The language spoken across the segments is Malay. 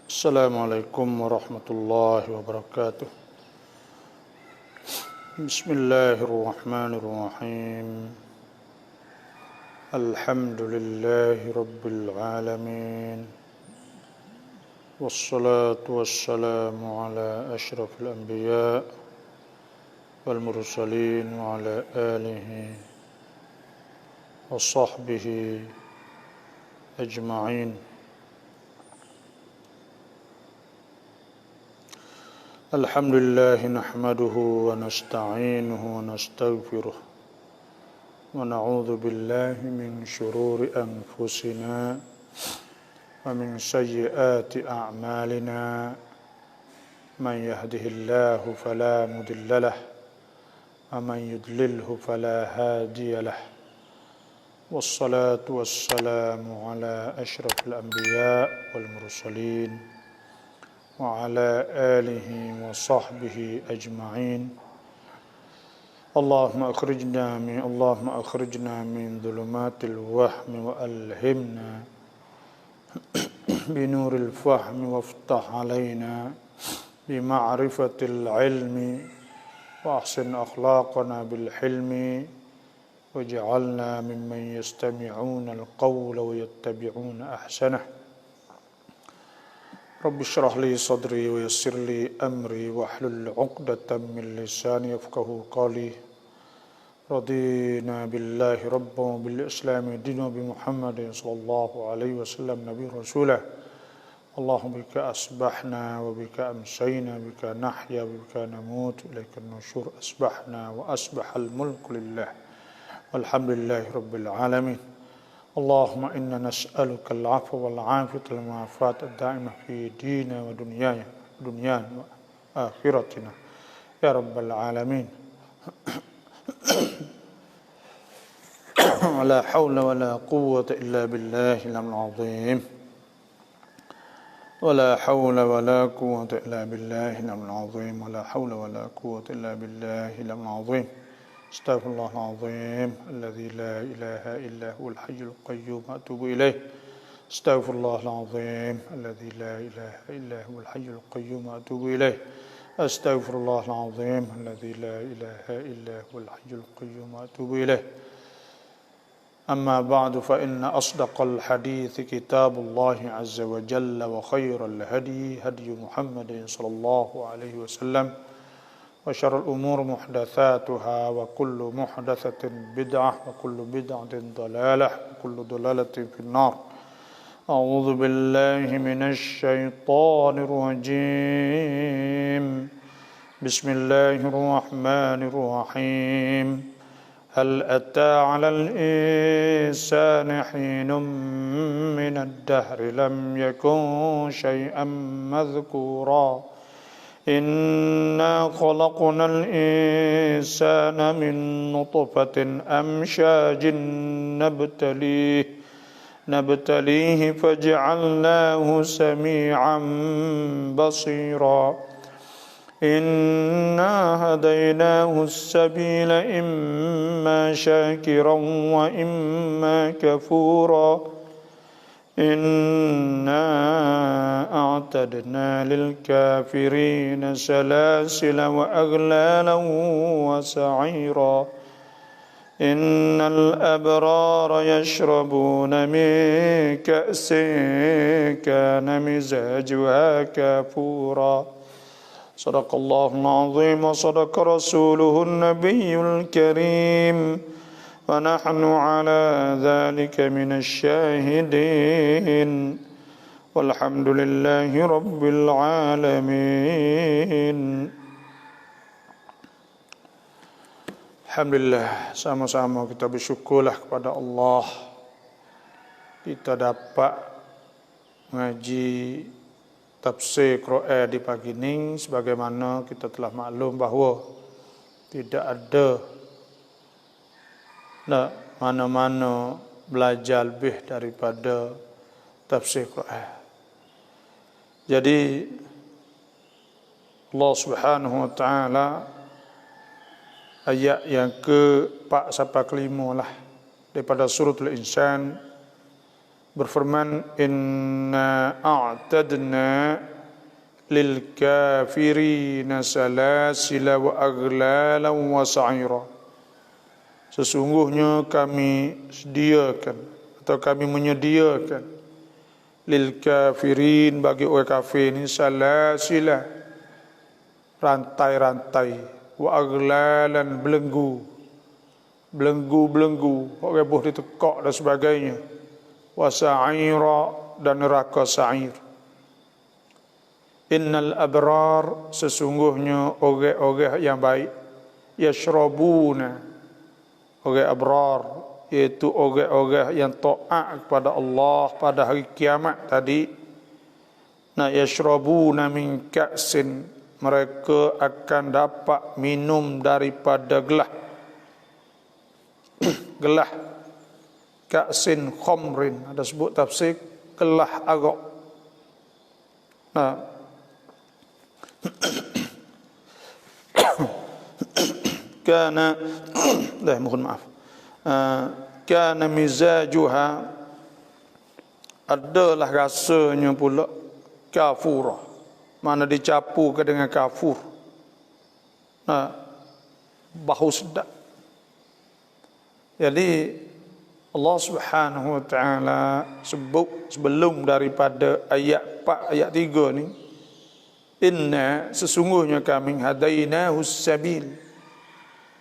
Assalamualaikum warahmatullahi wabarakatuh. Bismillahirrahmanirrahim. Alhamdulillahi rabbil alamin. Wassalatu wassalamu ala asyrafil anbiya wal mursalin wa ala alihi wa sahbihi ajma'in. Alhamdulillah nahmaduhu wa nasta'inuhu wa nastaghfiruh wa na'udzu billahi min shururi anfusina wa min sayyiati a'malina man yahdihillahu fala mudilla lahu wa man yudlilhu fala hadiya lahu wassalatu wassalamu ala asyrafil anbiya wal mursalin وعلى آله وصحبه أجمعين. اللهم أخرجنا من ظلمات الوهم وألهمنا بنور الفهم وافتح علينا بمعرفة العلم وأحسن أخلاقنا بالحلم واجعلنا ممن يستمعون القول ويتبعون أحسنه. Rabbi shrah li sadri wa yassir li amri wahlul 'uqdatam min lisani yafqahu qawli. Radina billahi rabban bil islami dinan bi Muhammadin sallallahu alaihi wasallam nabi rasulah. Allahumma bika asbahna wa bika amsayna bika nahya wa bika namut ilaika nusyur asbahna wa asbahal mulku lillah walhamdulillahi rabbil alamin. Allahumma inna nas'aluka al-'afwa wal-'afiyata wal-mu'afata ad-da'imah fi dinina wa dunyana wa akhiratina ya rabbal alamin. La hawla wa la quwwata illa billahil 'azim. Wa la hawla wa la quwwata illa billahil 'azim. Wa la hawla wa la quwwata illa billahil 'azim. Astaghfirullahaladzim alladzi la ilaha illa huwal hayyul qayyum atubu ilaih. Astaghfirullahaladzim alladzi la ilaha illa huwal hayyul qayyum atubu ilaih. Astaghfirullahaladzim alladzi la ilaha illa huwal hayyul qayyum atubu ilaih. Amma ba'du fa inna asdaqal hadithi kitabullahi azza wa jalla wa khairal hadi Muhammadin sallallahu alaihi wasallam. Wa syarrul umur muhdatsatuha wa kullu muhdatsatin bid'ah wa kullu bid'atin dhalalah wa kullu dhalalatin finnar. A'udzu billahi minasy syaithanir rajim. Bismillahirrahmanirrahim. Hal ata 'alal insani hinun minad dahri lam yakun syai'an madhkura. Inna khalaqnal insana min nutfatin amsyajin nabtalihi faj'alnahu sami'an basira. Inna hadaynahu as-sabila imma syakiran wa imma kafura. Inna a'tadna lil kafirina salasila wa aghlalan wa sa'ira. Innal abrara yashrabuna min ka'sin kana mizajuha kafura. Sadaqallahul azim wa sadaqa rasuluhun nabiyyul karim. Wa nahnu ala dzalika minasyahidin. Walhamdulillahi rabbil alamin. Alhamdulillah, sama-sama kita bersyukurlah kepada Allah. Kita dapat mengaji tafsir Quran di pagi ini, sebagaimana kita telah maklum bahawa tidak ada mana-mana belajar lebih daripada tafsir Quran. Jadi Allah Subhanahu wa taala ayat yang ke-4 sampai ke-5 lah daripada suratul Insan berfirman, inna a'tadna lil kafirina salasila wa aghlalan wa sa'ira. Sesungguhnya kami sediakan atau kami menyediakan lil kafirin, bagi orang kafir ini, salasila, rantai-rantai, wa aghlalan, belenggu, orang boleh ditekak dan sebagainya, wa sa'ira, dan neraka sa'ir. Innal abrar, sesungguhnya orang-orang yang baik, yashrabuna, orang abrar, iaitu orang-orang yang taat kepada Allah pada hari kiamat tadi. Nah, yashrabuna min ka'sin, mereka akan dapat minum daripada gelah gelah ka'sin khamrin, ada sebut tafsir gelah arak. Nah, kana mohon maaf, kana mizajuha, adalah rasanya pula kafurah, mana dicampurkan dengan kafur. Nah, bau sedap. Jadi Allah Subhanahu wa taala sebut sebelum daripada ayat 4 ayat 3 ni, inna, sesungguhnya kami, hadainahu sabil,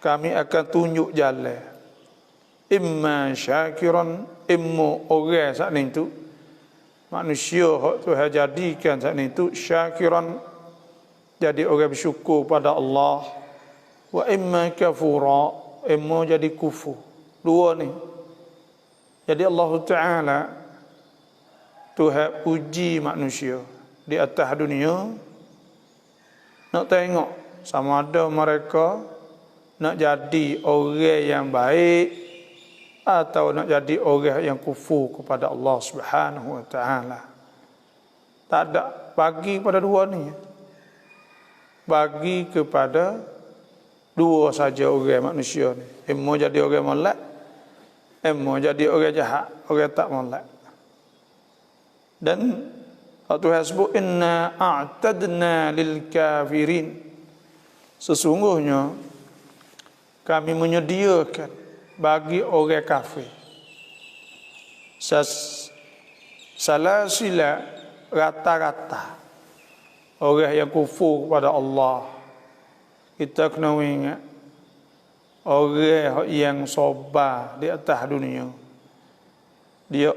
kami akan tunjuk jalan, imma syakiran, imma orang saat ni tu manusia hak Tuhan jadikan saat ni tu syakiran, jadi orang bersyukur pada Allah, wa imma kafura, imma jadi kufur. Dua ni. Jadi Allah Ta'ala Tuhan uji manusia di atas dunia, nak tengok sama ada mereka nak jadi orang yang baik atau nak jadi orang yang kufur kepada Allah Subhanahu wa taala. Tak ada, bagi pada dua ni. Bagi kepada dua saja orang manusia ni. Mau jadi orang molek, mau jadi orang jahat, orang tak molek. Dan Tuhan sebut, inna a'tadna lil kafirin, sesungguhnya kami menyediakan bagi orang kafir salasila, rata-rata orang yang kufur kepada Allah. Kita kena ingat, orang yang sabar di atas dunia, dia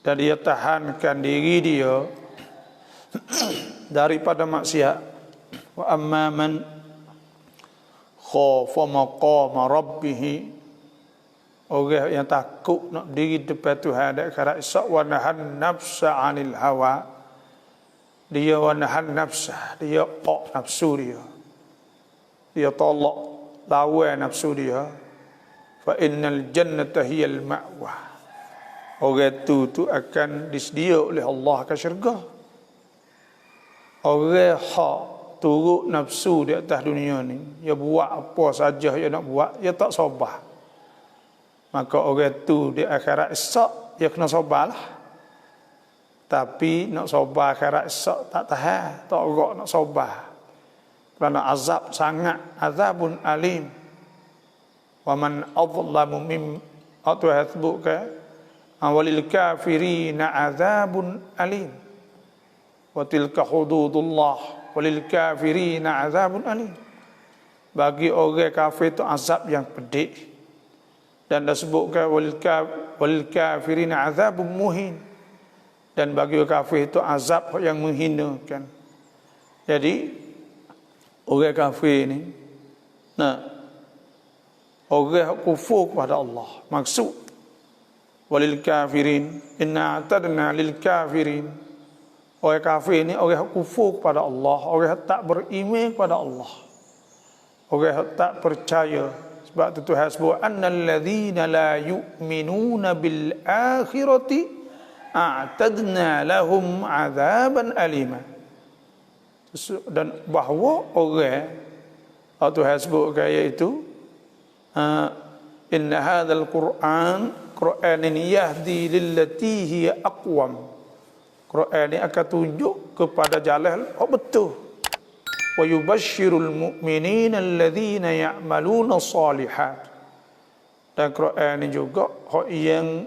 dan dia tahankan diri dia daripada maksiat. Wa amma man khafa maqama rabbih, orang yang takut nak diri depan Tuhan dan akhirat esok, wa nahan nafsa 'anil hawa, dia wa nahan nafsa, dia nafsu dia tolak lawan nafsu dia, fa innal jannata hiyal ma'wa, orang tu akan disediakan oleh Allah ke syurga. Orang hak turut nafsu di atas dunia ni, dia buat apa saja dia nak buat, dia tak sabar, maka orang tu di akhirat esok dia kena sabarlah. Tapi nak sabar akhirat esok tak tahan, tak gerak nak sabar, kerana azab sangat, azabun alim. Wa man adlamu mim, atau sebutkan walil kafirina azabun alim, wa tilka hududullah walil kafirina azabun alim. Bagi orang kafir itu azab yang pedih, dan disebutkan walil kafirina azabun muhin, dan bagi orang kafir itu azab yang menghinakan. Jadi orang kafir ni, nah, orang kufur kepada Allah, maksud walil kafirin, inna a'tadna lil kafirin, orang kafir ni orang kufur kepada Allah, orang tak beriman kepada Allah, orang tak percaya. Sebab tu Tuhan sebut, annal ladzina la yu'minuna bil akhirati a'tadna lahum azaban alima. Dan bahawa orang Tuhan sebutkan, iaitu inna hadzal Quran Quran ini yahdi lillati hiya aqwam. Quran ini akan tunjuk kepada jalan betul. Wa yubashshirul mu'minina alladhina ya'maluna shalihat. Dan Quran ini juga yang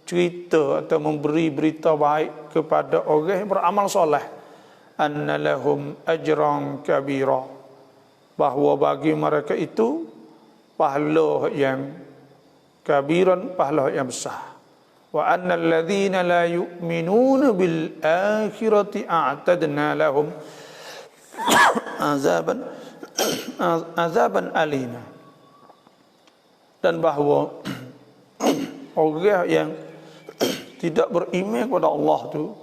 cerita atau memberi berita baik kepada orang yang beramal soleh. Anna lahum ajran kabira. Bahawa bagi mereka itu pahala yang kabiran, pahala yang besar. Wa annal ladzina la yu'minuna bil akhirati a'tadna lahum azaban alima. Dan bahawa orang yang tidak beriman kepada Allah tu,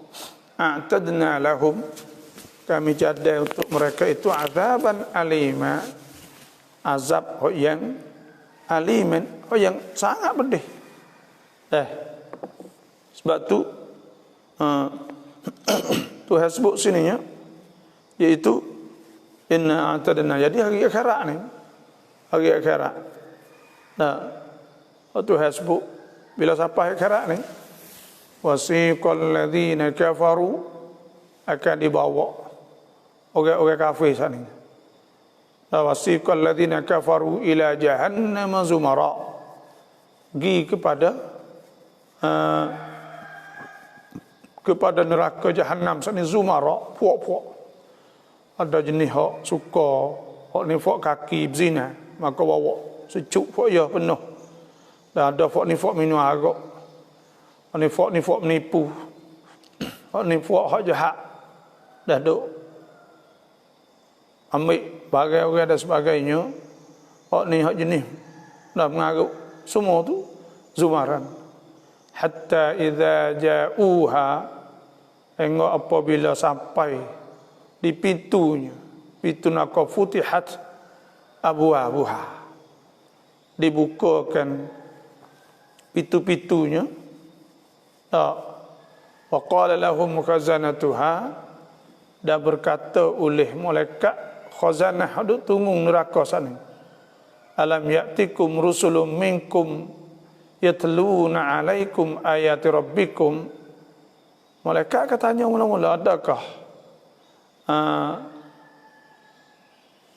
a'tadna lahum, kami jadah untuk mereka itu azaban alima, azab yang aliman, yang sangat pedih. Sebab tu Tuhan sebut sini ya, iaitu inna a'tadna, jadi hari akhirat ni, hari akhirat. Tuhan sebut bila sampai akhirat ni, wasiqal ladzina kafaru, akan dibawa orang-orang kafir sana. Wasiqal ladzina kafaru ila jahannam zumara, pergi kepada neraka Jahannam sana zumara, puak-puak. Ada jenis hak suka, hak ni fak kaki berzina, maka bawa secuk fak ya penuh. Dan ada fak ni fak minum arak, hak ni fak menipu, hak ni fak jahat. Dah duk ambil bagai orang dan sebagainya, hak ni hak jenis dah mengaruk, semua tu zumaran. Hatta idza ja'uha, hingga apabila sampai di pintunya, pintu neraka, futihat abwabuha, dibukakan pintu-pintunya. Wa qala lahum khazanatuha, dan berkata oleh malaikat khazanah duk tunggu neraka sana, alam ya'tikum rusulun minkum yatluna alaikum ayati rabbikum. Malaikat katanya mula-mula, adakah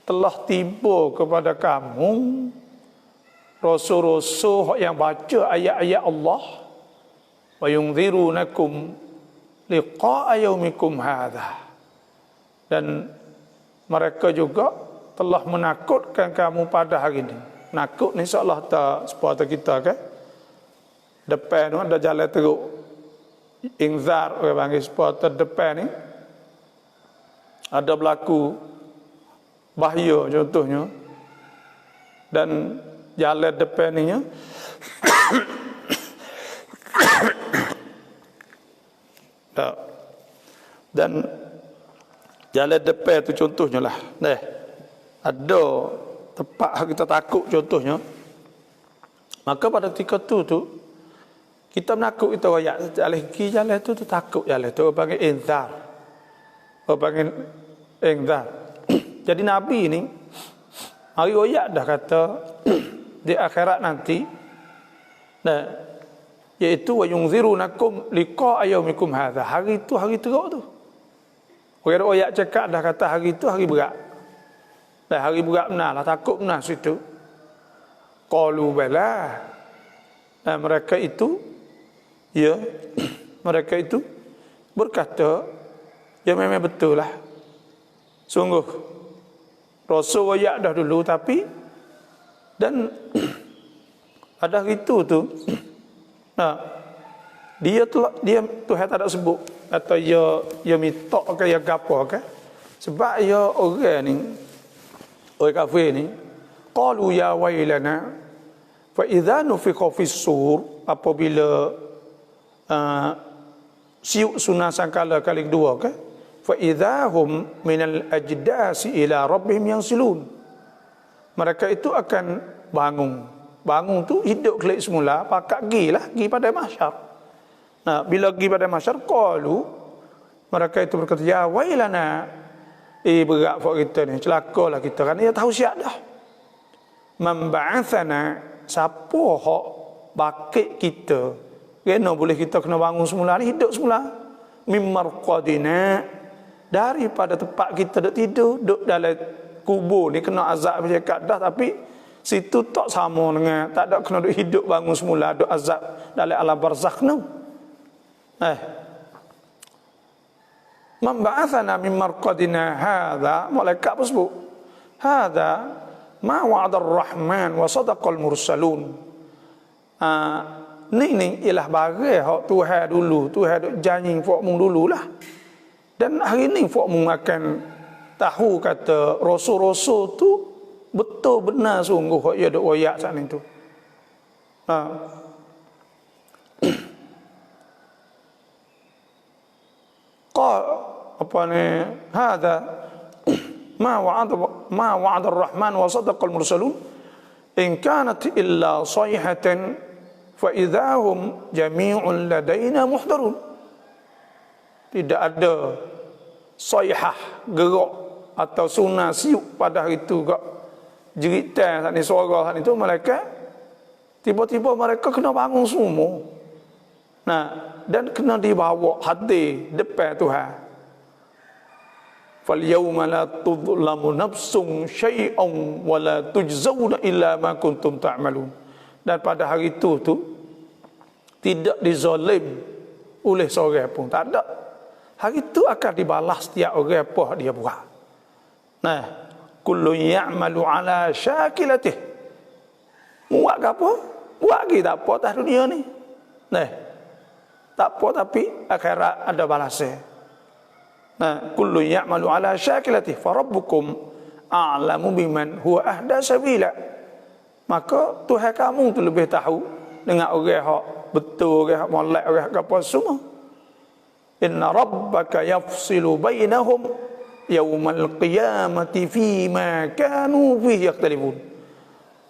telah tiba kepada kamu rasul-rasul yang baca ayat-ayat Allah, wa yunzirunakum liqa'a yaumikum hadha, dan mereka juga telah menakutkan kamu pada hari ini. Nakut ni insya-Allah tak sepatutnya kita kan. Depan tu ada jalan teruk, inzar orang panggil, sepatutnya depan ni ada berlaku bahaya contohnya, dan jalan depan ni dan jalan depan tu contohnya lah, ada tempat kita takut contohnya, maka pada ketika tu kita menakut, kita royak jalan tu takut, jalan tu orang panggil inzar, orang panggil inzar. Jadi Nabi ni hari royak dah kata di akhirat nanti, iaitu wa yunzirunakum liqa'a yaumikum hadha, hari tu hari teruk tu. Orang royak cakap dah kata hari tu hari berat. Dan hari berat benar lah, takut benar situ. Qalu bala, dan mereka itu mereka itu berkata, ya memang betul lah, sungguh Rasul royak dah dulu, tapi dan pada hari itu tu dia Tuhan tak ada sebut atau dia minta ke ya gapo ke, sebab ya orang ni, orang kafir ni, qalu ya wailana fa idza nufiqa fis sur, apabila siuk sunah sangkala kali kedua ke, fa idzahum minal ajdasi ila rabbihim yansilun, mereka itu akan bangun tu hidup kembali semula, pakak pergi pada mahsyar. Bila pergi pada mahsyar, qalu, mereka itu berkata, ya wailana, berat buat kita ni, celakalah kita, kan dia tahu siap dah. Man ba'athana, siapa hak bakit kita kena boleh kita kena bangun semula ni, hidup semula. Mimmarqadina, daripada tempat kita duk tidur, duk dalam kubur ni kena azab bercakap dah, tapi situ tak sama dengan tak ada kena duk hidup bangun semula duk azab dalam alam barzakh tu. Man ba'athana min marqadina hadha, malaikat apa sebut? Hadha ma wa'ada ar-rahman wa sadaqal mursalun. Ni ialah barang hak Tuhan dulu, Tuhan duk janji fok mung dululah. Dan hari ni fok mung akan tahu kata rasul-rasul tu betul benar sungguh hak ia duk royak sat ni tu. Apa ni, hadza ma wa'ada ar-rahman wa sadaqal mursalun in kanat illa sayhatan fa idahum jami'un ladaina muhdarun. Tidak ada sayhah, gerak atau sunah siup pada hari itu kak jeritan saat ni, suara saat itu malaikat tiba-tiba mereka kena bangun semua. Dan kena dibawa hadir depan Tuhan. Fal yawma la tudlamu nafsun syai'an wa la tujzauna illa ma kuntum ta'malun. Dan pada hari itu tidak dizalim oleh seorang pun, tak ada. Hari itu akan dibalas setiap orang apa dia buat. Kullu ya'malu ala syakilatih. Buat apa? Buat lagi tak apa atas dunia ni. Tak apa, tapi akhirat ada balasnya. Kullu ya'malu ala syakilatih fa rabbukum a'lamu biman huwa ahda sabila. Maka Tuhan kamu tu lebih tahu dengan orang hak betul, orang hak molek, orang hak apa semua. Inna rabbaka yafsilu bainahum yaumal qiyamati fima kanu fihi yakhtalifun.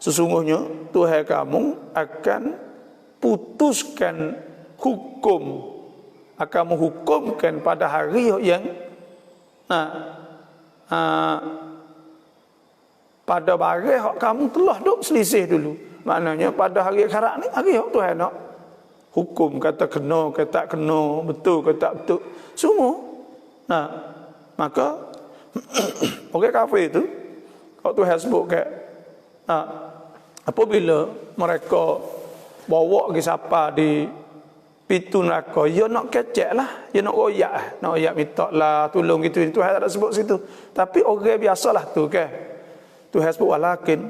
Sesungguhnya Tuhan kamu akan putuskan hukum, akan menghukumkan pada hari yang pada barang hak kamu telah duk selisih dulu. Maknanya pada hari akhirat ni, hari hak Tuhan nak hukum, kata kena, kata tak kena, betul, kata tak betul, semua. Maka orang kafir itu, kalau Tuhan sebut kat apabila mereka bawa ke siapa di pintu neraka, dia nak kecek lah, dia nak royak minta lah tolong gitu. Tuhan tak ada sebut situ. Tapi orang biasalah tu kan. Tuhan sebut walakin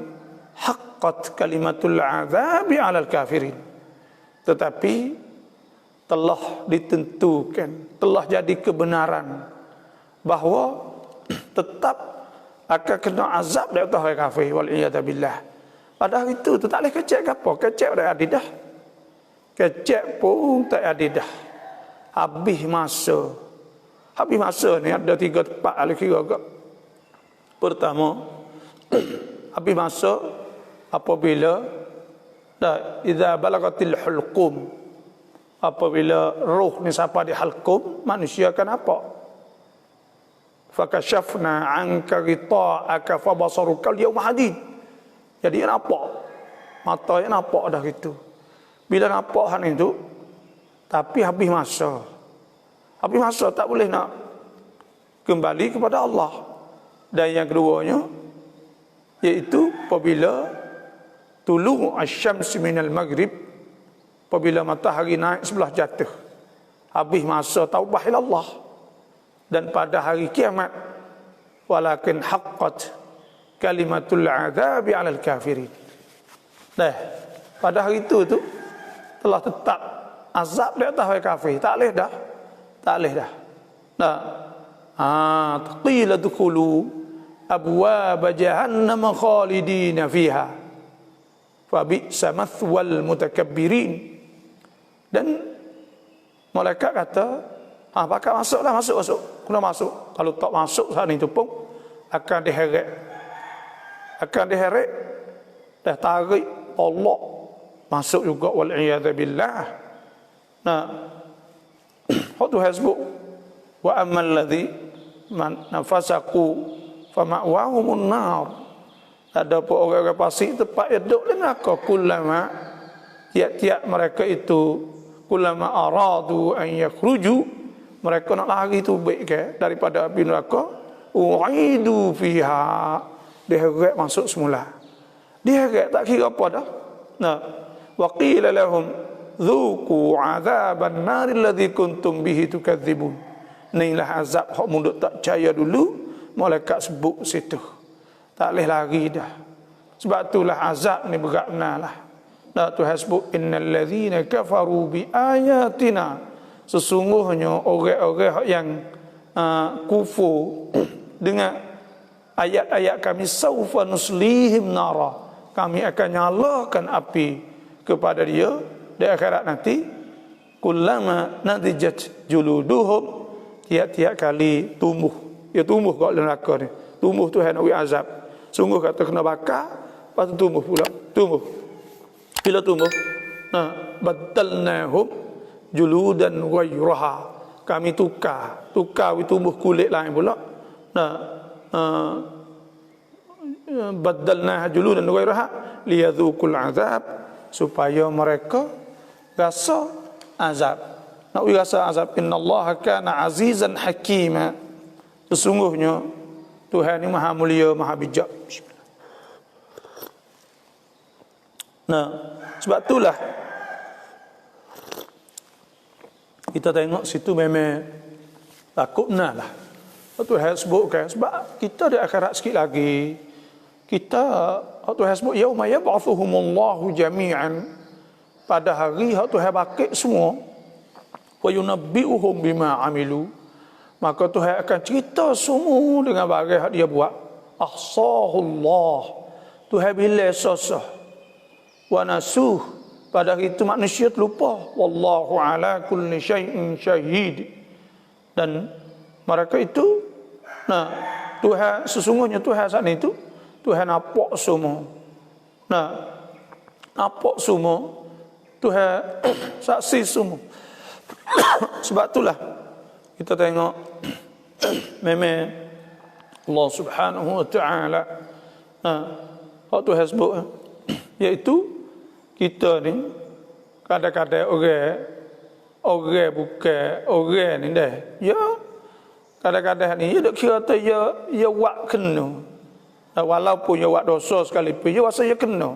haqqat kalimatul azabi 'alal kafirin. Tetapi telah ditentukan, telah jadi kebenaran bahawa tetap akan kena azab dari orang kafir, wal iyad billah. Pada hari itu tak boleh kecek ke apa? Kecek dah adidah. Kecek pun tak adidah. Habis masa ni ada 3 tempat ahli kira ke. Pertama, habis masa apabila idza balagatil hulqum, apabila roh ni sampai di halqum, manusia akan apa? Fakashafna anka ghita'aka fabasaruka al-yawma hadid. Jadi nampak, mata yang nampak dah gitu. Bila nampak hal itu, tapi habis masa tak boleh nak kembali kepada Allah. Dan yang keduanya, iaitu apabila tulu asy-syamsi minal maghrib, apabila matahari naik sebelah jatuh, habis masa taubah ila Allah. Dan pada hari kiamat, walakin haqqat kalimatul azabi 'alal kafirin. Pada hari itu telah tetap azab di atas orang kafir. Tak boleh dah. Qila dukhulu abwaab jahannam khalidina fiha fa bi'sa mathwal mutakabbirin. Dan malaikat kata, pakat masuklah, masuk. Kena masuk. Kalau tak masuk saat itu pun akan diheret. Dah tarik Allah masuk juga, wal iyad billah. Hatu hasbu wa ammal ladzi man nafasaqu fama'wahumun nar. Ada pun orang-orang fasik tempat dia duduk di neraka. Kullama tiap-tiap mereka itu kullama aradu an yakhruju, mereka nak lari tu baik ke daripada api neraka, uidu fiha, dia heret masuk semula. Dia heret tak kira apa dah. Nah, wa qila lahum dzuqu adzaban nar alladzi kuntum bihi tukadzibun. Inilah azab hak munduk tak percaya dulu, malaikat sebut situ. Tak boleh lari dah. Sebab itulah azab ni berat benar. Nah, Tuhan sebut innal ladzina kafaru bi ayatina, sesungguhnya orang-orang yang kufur dengan ayat-ayat kami, saufa nuslihim nara, kami akan nyalakan api kepada dia di akhirat nanti. Kullama nadijat juluduhum, tiap-tiap kali tumbuh, dia tumbuh kat neraka ni, tumbuh Tuhan nak azab. Sungguh kata kena bakar, lepas tu tumbuh pula, tumbuh. Bila tumbuh, nah, badalnahum juludan ghairaha, kami tukar tumbuh kulit lain pula. Nah, badalnah juludan ghairaha liyadzuqul azab, supaya mereka rasa azab. Nak rasa azab. Innallaha kana azizan hakima, sesungguhnya Tuhan ni maha mulia, maha bijak. Nah, sebab itulah kita tengok situ memang takut nah lah. Tuhan sebutkan sebab kita di akhirat sikit lagi, kita Tuhan sebut yauma yab'athuhumullahu jami'an, pada hari Tuhan bangkit semua, wa yunabbi'uhum bima amilu, maka Tuhan akan cerita semua dengan barang dia buat. Ahsahullah, Tuhan bila sosah, wa nasuh, pada hari itu manusia terlupa. Wallahu ala kulli syai'in syahid, dan mereka itu, nah, Tuhan sesungguhnya Tuhan saat itu Tuhan nampak semua. Nah, nampak semua, Tuhan saksi semua. Sebab itulah kita tengok memang Allah Subhanahu wa taala, Tuhan sebut, iaitu kita ni kadang-kadang orang bukan orang ni dah, ya kadang-kadang ni dia dok kira tu ya buat kena, walaupun dia buat dosa sekalipun, dia rasa dia kena,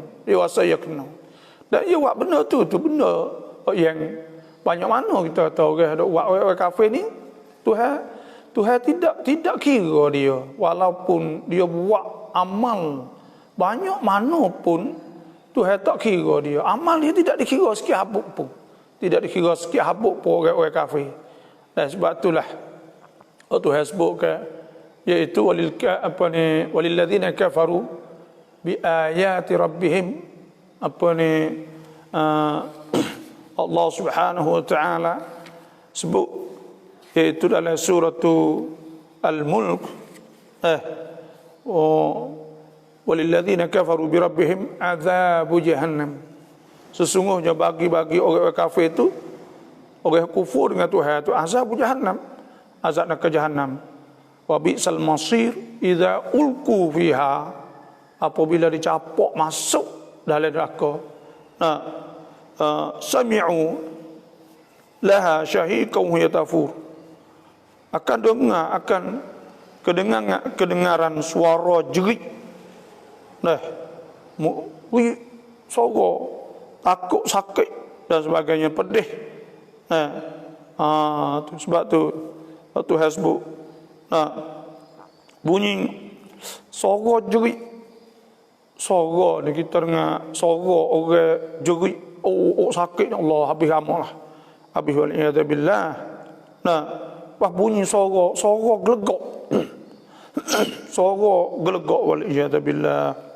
dan dia buat benda tu benda yang banyak mana kita tahu orang dok buat, orang kafir ni Tuhan tidak kira dia, walaupun dia buat amal banyak mana pun Tuhan tak kira dia. Amal dia tidak dikira sikit habuk pun. Tidak dikira sikit habuk pun orang kafir. Dan sebab itulah Tuhan sebutkan, iaitu walilladzina kafaru bi ayati rabbihim, Allah Subhanahu wa taala sebut, iaitu dalam surah Al-Mulk, walilladzina kafaru bi rabbihim adzabu jahannam, sesungguhnya bagi orang kafir itu, orang kufur dengan Tuhan itu, azab jahannam, azab neraka jahannam. Wa bi'sal masir idza ulqu fiha, apabila dicapak masuk dalam neraka. Nah, sami'u laha syahiqan wa yatafur, akan dengar, kedengaran suara jerit. Nah, sorok, takut, sakit dan sebagainya, pedih. Sebab tu Tuhan sebut, bunyi sorok jerit. Sorok ni kita dengar sorok orang jerit, sakit, Allah, habis amal lah, habis waliyadzubillah. Nah, pas bunyi sorok gelegak. Sorok gelegak waliyadzubillah.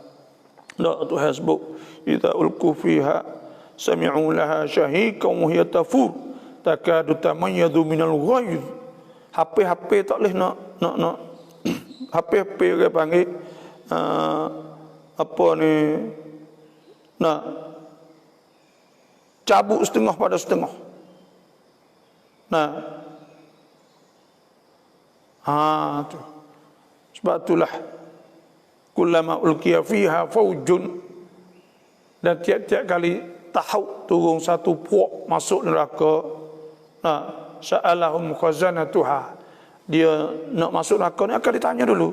La Tuhan sebut, idza ulqu fiha sami'u laha syahiqan wa hiya tafur takadu tamayyadu minal ghaiz. HP tak boleh nak HP orang panggil nak cabut setengah pada setengah. Tu. Sebab itulah kullama ulqiya fiha faujun, dan tiap-tiap kali tahu turun satu puak masuk neraka. Nah, sa'alahum khazanatuha. Dia nak masuk neraka ni akan ditanya dulu.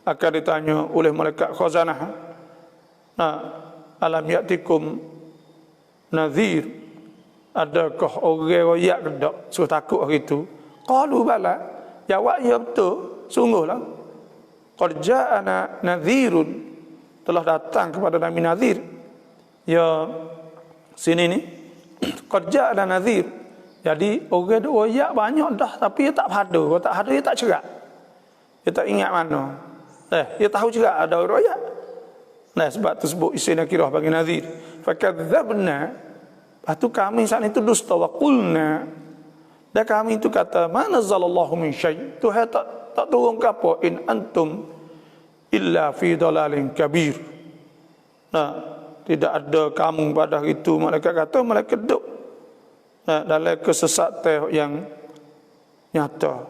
Akan ditanya oleh malaikat khazanah. Nah, alam ya'tikum nadhir. Adakah orang royak ke tak suruh takut hari itu? Qalu bala. Jawab ya betul, sungguhlah. Qad ja'ana nadhirun. Telah datang kepada Nabi Nadhir. Ya sini ni qad ja'ana nadhir. Jadi orang duk royak banyak dah tapi dia tak pada. Kalau tak ada dia tak cerak. Dia tak ingat mana. Dia tahu cerak ada orang royak. Nah, sebab tu sebut isi nakirah bagi nadhir. Fakadzabna. Lepas tu kami saat itu dusta wa qulna. Dan kami itu kata, mana nazzalallahu min syai'. Tuhan tak turun ke apa. In antum illa fi dalalin kabir. Nah, tidak ada kamu pada hari itu. Malaikat kata, malaikat duduk dalam kesesatan yang nyata.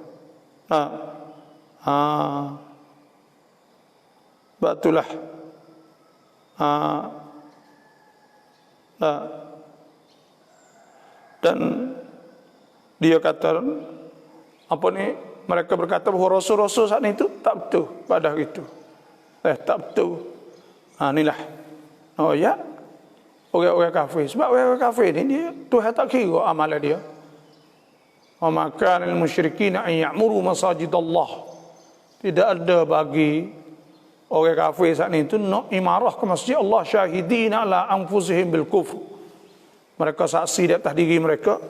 Batulah. Dan dia kata apa ni, mereka berkata bahawa rasul-rasul saat itu tak betul pada hari itu. Tak betul. Inilah. Oh ya. Orang-orang kafir. Sebab orang kafir ni dia Tuhan tak kira amalan dia. Wa ma kana lil musyrikin an ya'muru masajidallah. Tidak ada bagi orang kafir saat itu nak imarah ke masjid Allah syahidina ala anfusihim bil kufr. Mereka saksi di atas diri mereka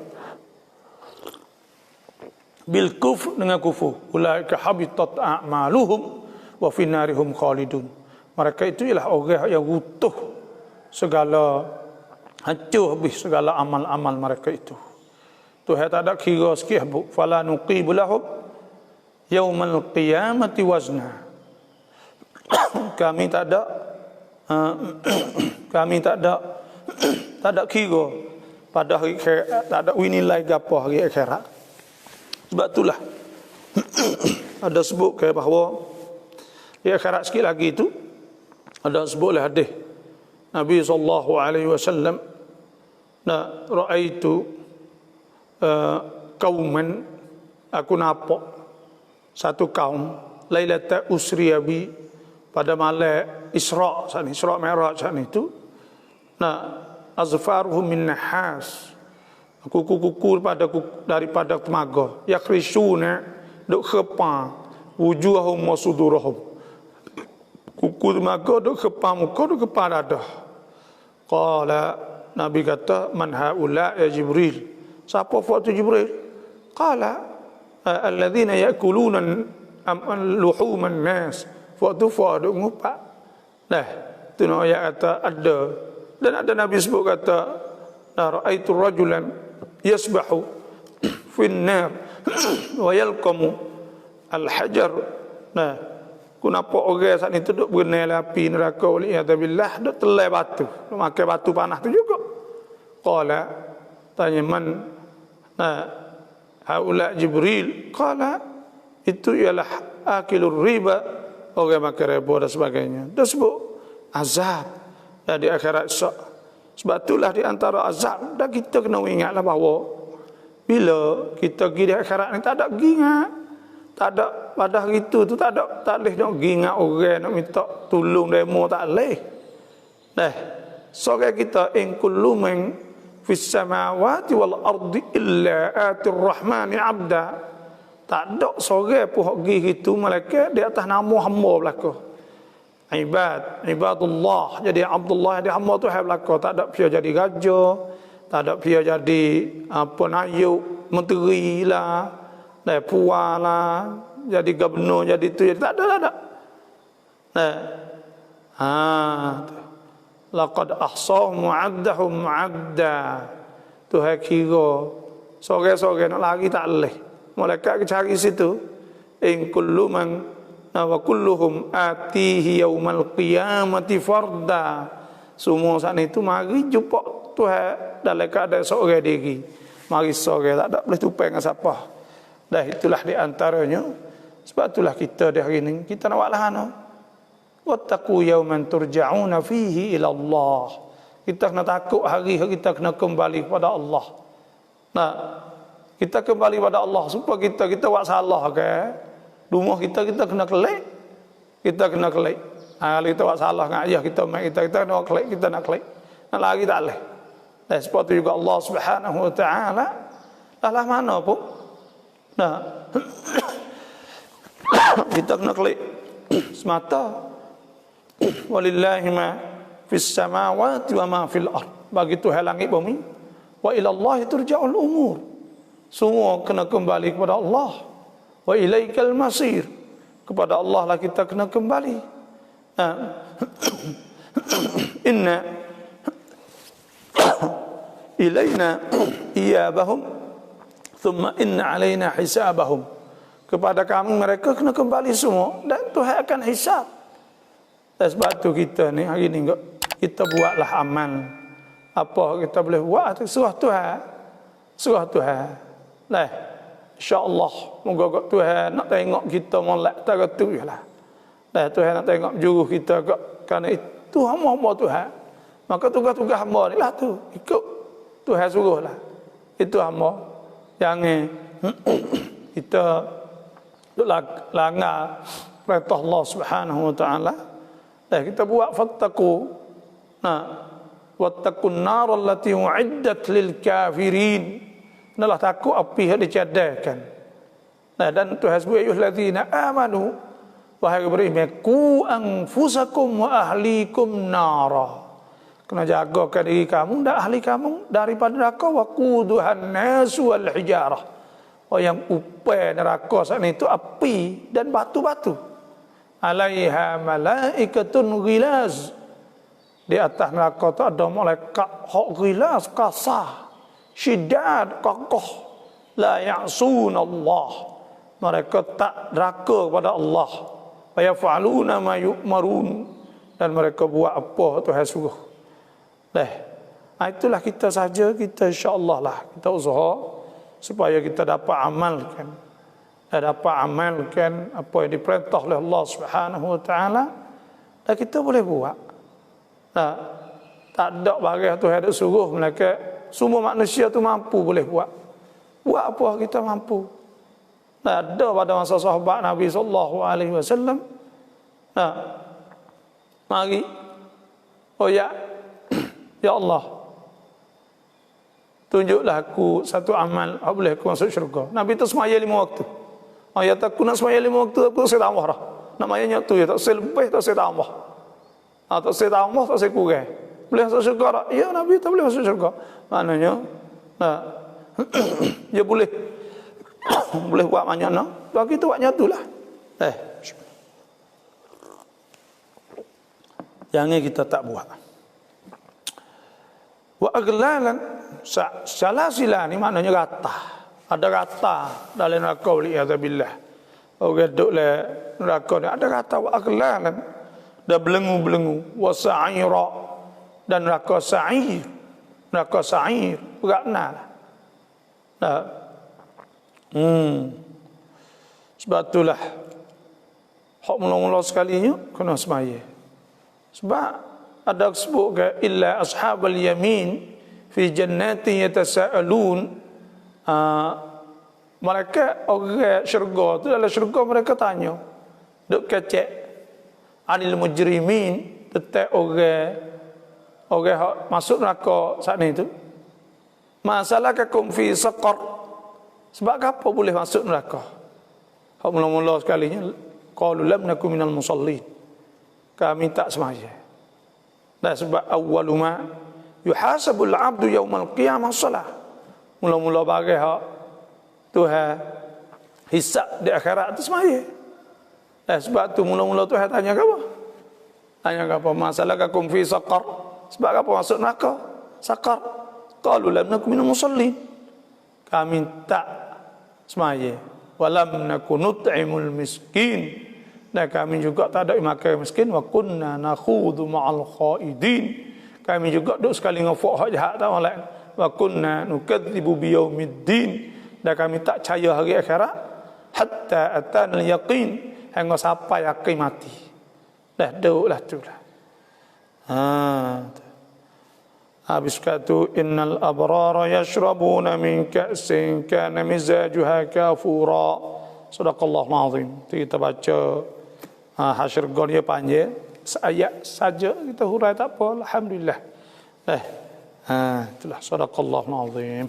bil kufr, dengan kufur. Ulaika habitat a'maluhum wa fi narihum khalidun. Mereka itu ialah orang yang utuh segala, hancur habis segala amal-amal mereka itu. Tuhan tak ada kira sikit bu. Fala nuqibu lahum yaumal qiyamati wazna. Kami tak ada kira pada hari akhirat, tak ada nilai gapo hari akhirat. Sebab itulah ada sebut ke bahawa di akhirat sikit lagi itu ada sebutlah hadis Nabi sallallahu alaihi wasallam, na raaitu qauman, aku nampak satu kaum lailata usriya bi, pada malam Isra, saat Isra Mi'raj saat itu, azfaruhum min nahas, kuku-kuku daripada temaga, yakhrishuna, duk khepang wujuhahum wa sudurahum, kuku temaga duk khepang muka, duk khepang dadah. Qala, Nabi kata, man haula ya Jibril, siapa waktu Jibril? Qala alladzina ya'kuluna luhuman nas, waktu duk ngupak. Nah, tu nak ayat kata ada. Dan ada Nabi sebut kata, ra'aitu rajulan yasbahu fin nar wa yalqamu al-hajar. Nah, aku nampak orang saat itu duk berenai api neraka, waliyadzubillah, duk telai batu, duk makan batu panas tu juga. Qala, tanya man haula Jibril? Qala, itu ialah akilur riba, orang makan riba dan sebagainya. Dia sebut azab di akhirat esok. Sebab itulah di antara azab, dan kita kena ingatlah bahawa bila kita pergi di akhirat ni tak ada ingat, tak ada pada hari itu tu tak boleh nak ingat orang nak minta tolong demo, tak boleh. Soal kita in kullu man fis samawati wal ardi illa atir rahmani abda. Tak ada seorang pun hak pergi itu malaikat di atas nama hamba belaka. Ibadullah, jadi Abdullah jadi hamba tu hai belaka. Tak ada pia jadi raja, tak ada pia jadi penayuk, menteri lah, puan lah, jadi gubernur, jadi tu, jadi tak ada. Laqad ahsahum wa'addahum mu'adda. Tuhan kira sore-sore nak lari tak boleh. Malaikat cari situ, in kullu man wa kulluhum atihi yaumal qiyamati farda. Semua saat itu mari jumpa Tuhan dalam keadaan seorang diri. Mari sore, tak ada boleh tupai dengan siapa. Dah itulah di antaranya. Sebab itulah kita di hari ini kita nak buat lahana. Wattaqu yawman turja'una fihi ila Allah. Kita kena takut hari kita kena kembali kepada Allah. Nah, kita kembali kepada Allah supaya kita buat salah ke rumah kita kena kelek. Kita kena kelek. Kalau kita buat salah dengan ayah kita, mak kita kena kelek, kita nak kelek. Nak lagi tak boleh. Dan seperti juga Allah Subhanahu wa taala lah mana pun. Nah, kita kena kelek semata. Walillahi ma fis samawati wa ma fil ard. Bagi Tuhan langit bumi. Wa ila Allah turja'ul umur. Semua kena kembali kepada Allah. Wa ilaikal masir. Kepada Allah lah kita kena kembali. Inna ilaina iyabahum thumma inna alaina hisabahum. Kepada kami mereka kena kembali semua dan Tuhan akan hisab. Dan sebab tu kita ni hari ni kita buatlah amal. Apa kita boleh buat tu surah Tuhan. Surah Tuhan. Lah, insya-Allah moga Tuhan nak tengok kita molek tara tu jelah. Lah Tuhan nak tengok juru kita kerana itu hamba Tuhan. Maka tugas-tugas hamba ni lah tu. Ikut Tuhan suruhlah. Itu hamba. Jangan kita langgar perintah Allah Subhanahu wa taala. Kita buat fattaqu. Nah, wattaqun nar allati uiddat lil kafirin. Nalah takut api yang dicadangkan. Nah, dan Tuhan sebut ayyuhallazina amanu wahai beriman qu anfusakum wa ahlikum nara. Kena jagakan diri kamu dan ahli kamu daripada neraka wa quduhan nas wal hijarah. Yang upai neraka saat itu api dan batu-batu. Alaiha malaikatun ghilaz. Di atas neraka tu ada malaikat hak ghilaz kasar. Syidad kokoh. La ya'sun Allah. Mereka tak deraka kepada Allah. Wa yaf'aluna ma yu'marun. Dan mereka buat apa Tuhan suruh. Itulah kita saja, kita insya-Allah lah kita usaha supaya kita dapat amalkan. Dapat amalkan apa yang diperintah oleh Allah Subhanahu wa taala dan kita boleh buat. Tak ada barang Tuhan ada suruh melainkan semua manusia tu mampu boleh buat. Buat apa kita mampu. Ada pada masa sahabat Nabi sallallahu alaihi wasallam. Mari. Oh ya. Ya Allah. Tunjuklah aku satu amal yang boleh aku masuk syurga. Nabi tu semaya 5 waktu. Ayat aku nak semaya 5 waktu aku saya tambah dah. Namanya tu ya tak saya lebih tak saya tambah. Tak saya tambah tak saya kurang. Boleh masuk syurga tak? Ya Nabi tak boleh masuk syurga. Maknanya dia boleh boleh buat banyak nak. Bagi tu buat nyatulah. Jangan kita tak buat. Wa aglalan salasila ni maknanya rata. Ada rata dalam neraka waliyazubillah. Orang duduk le neraka ni ada rata wa aglalan dan belenggu-belenggu wa sa'ira dan neraka sa'ir. Neraka sa'ir beratnalah. Sebab itulah hak mula-mula sekalinya kena semaya. Sebab ada sebut ke illa ashabal yamin fi jannatin yatasaalun. Mereka orang syurga tu dalam syurga mereka tanya duk kecek anil mujrimin tentang orang masuk neraka saat ni tu. Masalakakum fi saqar. Sebab apa boleh masuk neraka? Hak mula-mula sekalinya qalu lam nakum minal musallin. Kami tak semaya. Dan sebab awwalu ma yuhasabul 'abdu yaumal qiyamah salah. Mula-mula bagi hak Tuhan hisab di akhirat itu semaya. Dan sebab tu mula-mula Tuhan tanya apa? Tanya apa? Masalakakum fi saqar. Sebab apa masuk neraka? Saqar. Qalu lam nakum minal musallin. Kami tak semaya. Walam nakun nut'imul miskin. Dan kami juga tak ada makan miskin. Wa kunna nakhudhu ma'al khaidin. Kami juga duk sekali ngefok hak jahat tak orang lain. Wa kunna nukadzibu biyaumiddin. Dan kami tak percaya hari akhirat hatta atanal yaqin, hingga sampai yakin mati. Dah duklah tu lah. Habis kata innal abrara yashrabuna min ka'sin kana mizajuha kafura. Sadaqallahul azim. Kita baca hasyr gol dia panjang, seayat saja kita hurai tak apa, alhamdulillah. Itulah sadaqallahul azim.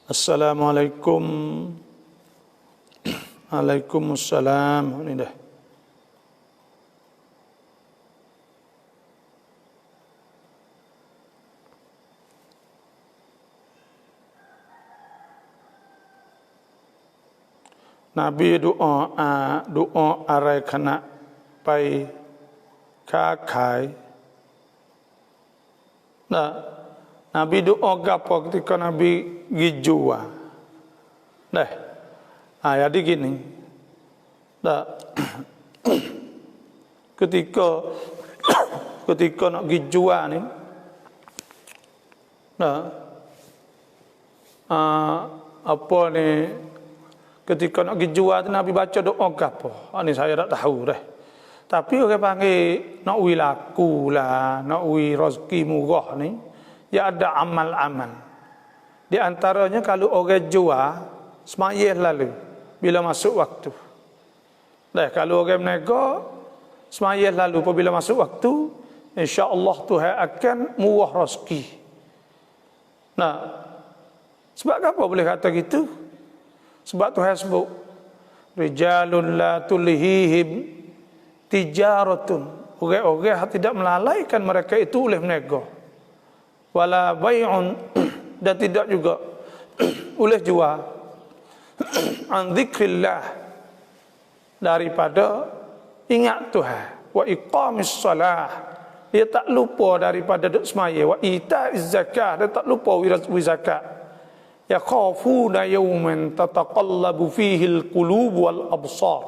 Assalamualaikum. Waalaikumsalam. Ini dah. Nabi doa arai kena pai kakai. Nah, Nabi doa gapo ketika Nabi gijua. Jadi gini. Ketika nak gijua ni. Apa ni? Ketika nak gijua tu Nabi baca doa gapo? Ini saya tak tahu dah. Tapi orang panggil nak wi laku lah, nak wi rezeki murah ni. Ya ada amal-amal. Di antaranya kalau orang jual, semayah lalu bila masuk waktu. Kalau orang menego, semayah lalu apabila masuk waktu, insya-Allah Tuhan akan murah rezeki. Sebab apa boleh kata gitu? Sebab Tuhan sebut rijalun la tulhihim tijaratun. Orang-orang tidak melalaikan mereka itu oleh menego. Wala bai'un, dan tidak juga oleh jual an dzikrillah, daripada ingat Tuhan, wa iqamis salah, dia tak lupa daripada duk semaya, wa ita'iz zakah, dia tak lupa wi zakat, ya khafuna yawman tataqallabu fihi alqulub wal absar,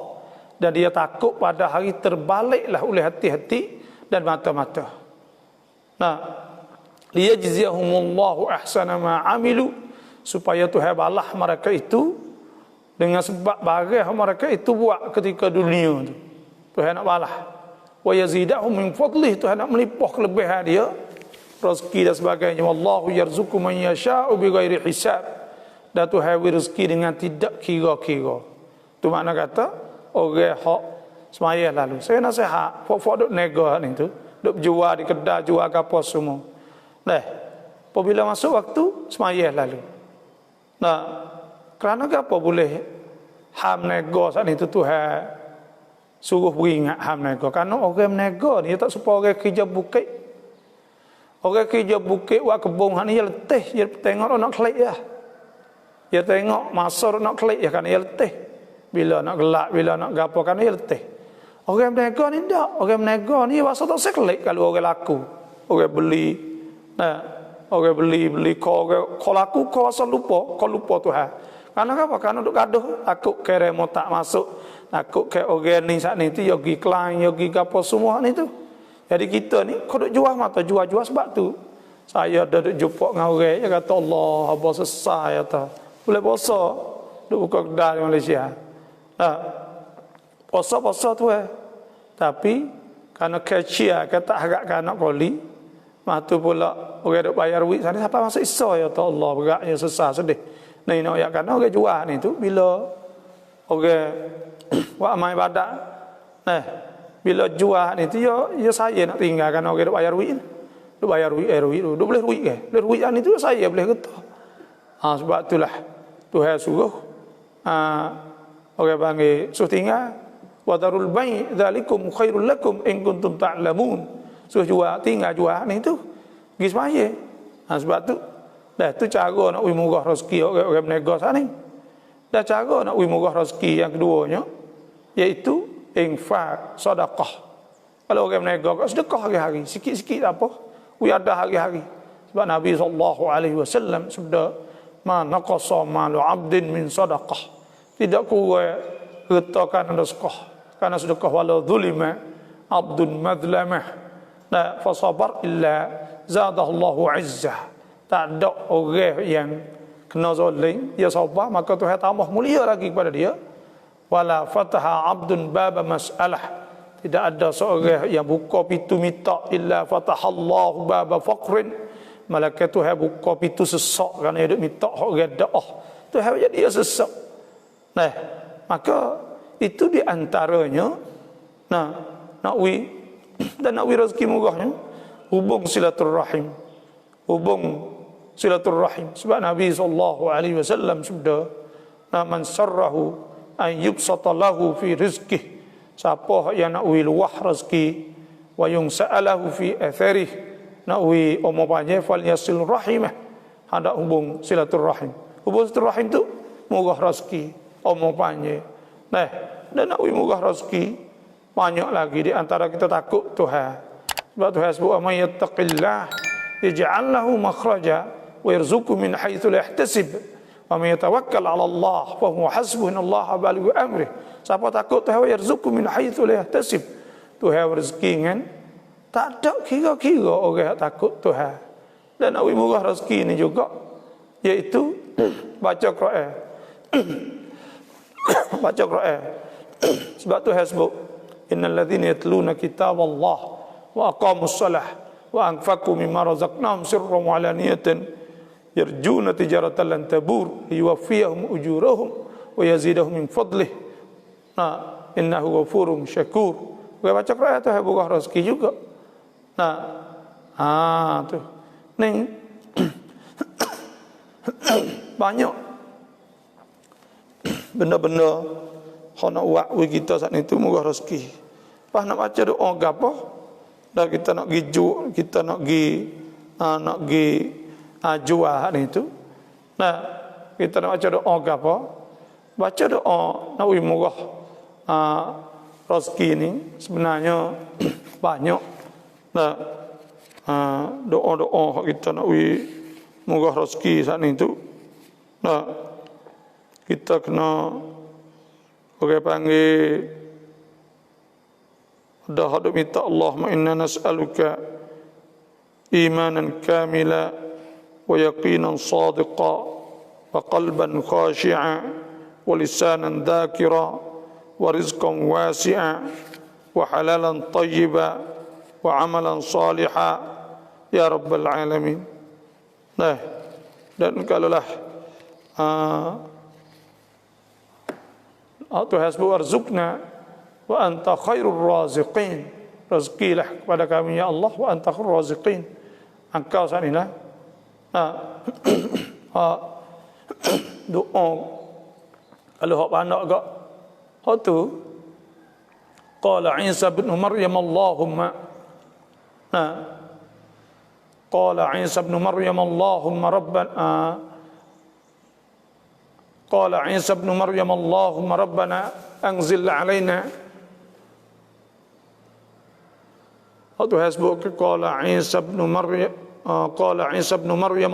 dan dia takut pada hari terbaliklah oleh hati-hati dan mata-mata. Liyajziyahumullahu ahsana ma amilu, supaya Tuhan balah mereka itu dengan sebab barang mereka itu buat ketika dunia tu. Tuhan nak balah. Wa yazidahum min fadlih, Tuhan nak melimpah kelebihan dia, rezeki dan sebagainya. Wallahu yarzuqu man yasha'u bighairi hisab, dan Tuhan beri rezeki dengan tidak kira-kira. Tu makna kata orang hak semaya lalu. Saya nasihat fok duk nego ni tu, duk jual di kedai, jual apa semua. Apabila masuk waktu, semayah lalu. Kerana apa boleh ham nego saat itu Tuhan suruh beringat ham nego? Kerana orang nego ni tak supaya orang kerja bukit. Orang kerja bukit, buat kebun ni dia letih, dia tengok nak klik ya. Dia tengok masa nak klik ya, kerana dia letih. Bila nak gelak, bila nak gapo, kerana dia letih. Orang nego ni tak. Orang nego ni masa tak seklik kalau orang laku. Orang beli. Orang beli kau laku kau asal lupa, kau lupa Tuhan. Karena apa? Karena duk gaduh, takut keremo tak masuk, takut ke orang ni saat ni tu yogi klaim, yogi gapo semua ni tu. Jadi kita ni kau duk jual mata, jual sebab tu. Saya dah duk jumpa dengan orang, dia kata Allah, apa sesai kata. Boleh puasa, duk buka kedai di Malaysia. Puasa tu tapi karena kecil kata harapkan nak koli. Matu pula orang duk bayar duit sana siapa masuk iso ya Allah, beratnya susah sedih. Ni nak yakkan orang jual ni tu bila orang buat amal ibadat. Bila jual ni tu ya saya nak tinggalkan orang duk bayar duit. Duk bayar duit duk boleh duit ke? Boleh duit ni tu saya boleh kata. Sebab itulah Tuhan suruh orang panggil suruh tinggal wa darul bai' dzalikum khairul lakum in kuntum ta'lamun. Suruh jual, tinggal jual ni tu pergi semaya. Sebab tu tu cara nak wi murah rezeki orang berniaga sana ni. Cara nak wi murah rezeki yang keduanya iaitu infak, sedekah. Kalau orang berniaga kau sedekah hari-hari, sikit-sikit tak apa. Wi ada hari-hari. Sebab Nabi SAW sabda, "Ma naqasa malu 'abdin min sedekah." Tidak kurang harta kerana sedekah. Kerana sedekah walau zulima 'abdun madlamah. Fa sabar illa zadahullahu 'izzah. tak ada orang yang kena zalim, dia sabar, maka Tuhan tambah mulia lagi kepada dia. Wala fataha abdun baba mas'alah, tidak ada seorang yang buka pintu minta illa fatahallahu baba faqrin, malaikat Tuhan buka pintu sesak kerana dia minta hak redaah, Tuhan jadi dia sesak. Nah, maka itu di antaranya nak wi dan nak wi rezeki murahnya hubung silaturrahim. Hubung silaturrahim. Sebab Nabi SAW sudah, man sarrahu an yubsata lahu fi rizqih, siapa yang nak wi luah rezeki, wa yungsa'alahu fi atharih, nak wi umur panjang, fal yasil rahimah, ada hubung silaturrahim. Hubung silaturrahim tu murah rezeki, umur panjang. Nah, dan nak wi murah rezeki banyak lagi di antara kita takut Tuhan. Sebab Tuhan sebut, "Man yattaqillah yaj'al lahu makhraja wa yarzuqhu min haitsu la yahtasib wa man yatawakkal 'ala Allah fa huwa hasbuhu innallaha balighu amrih." Siapa takut Tuhan, yarzuqhu min haitsu la yahtasib, Tuhan rezeki kan tak ada kira-kira orang takut Tuhan. Dan nak murah rezeki ni juga iaitu baca Quran. Baca Quran. Sebab Tuhan sebut, "Innal ladzina yatluna kitaballah wa aqamus salah wa anfaqu mimma razaqnahum sirran wa alaniyatan yarjuna tijaratan lan tabur liyuwaffiyahum ujurahum wa yazidahum min fadlih innahu ghafurun syakur." Kita baca Quran tu bukan rezeki juga. Tu ni banyak benda-benda hak nak buat kita saat itu murah rezeki. Pas nak baca doa gapo, dah kita nak gi kita nak gi jual ni tu. Nah, kita nak baca doa gapo? Baca doa nak murah rezeki ni sebenarnya banyak. Nah, doa-doa kita nak murah rezeki saat ni tu. Nah, kita kena orang panggil dah hadap minta, Allahumma inna nas'aluka imanan kamila wa yaqinan sadiqa wa qalban khashi'a wa lisanan dhakira wa rizqan wasi'a wa halalan tayyiba wa amalan saliha ya rabbal alamin. Nah, dan kalaulah Tuhan sebut warzuqna wa anta khairur raziqin, rezekilah kepada kami ya Allah, wa anta khairur raziqin, engkau sanilah doa. Kalau hak pandai agak hak tu, qala Isa bin Maryam Allahumma qala Isa bin Maryam Allahumma rabbana qala Isa bin Maryam Allahumma rabbana anzil alaina. Atau hasbuk qala Isa bin Maryam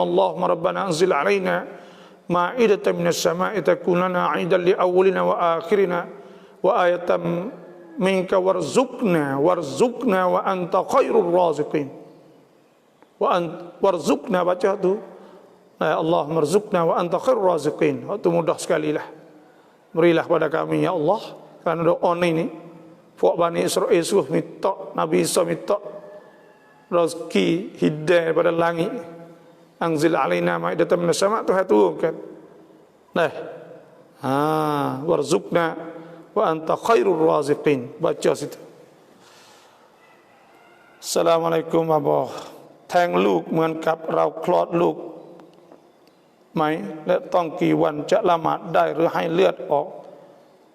Allahumma rabbana anzil alaina ma'idatan minas sama'i takun lana 'idan li awwalina wa akhirina wa ayatan minka warzuqna wa anta khairur raziqin. Warzuqna baca tu, Allahumma warzuqna wa anta khairur raziqin. Itu mudah sekali lah. Berilah kepada kami ya Allah, kerana doa ini Fuak Bani Israel suruh minta, Nabi Isa minta rezeki hidayah daripada langit. Anzil alaina ma'idatan minas sama', Tuhan turunkan. Nah, warzuqna wa anta khairur raziqin. Baca situ. Assalamualaikum warahmatullahi. แทงลูกเหมือนกับเราคลอดลูกไหมและต้องกี่วันจะละหมาดได้หรือให้เลือดออก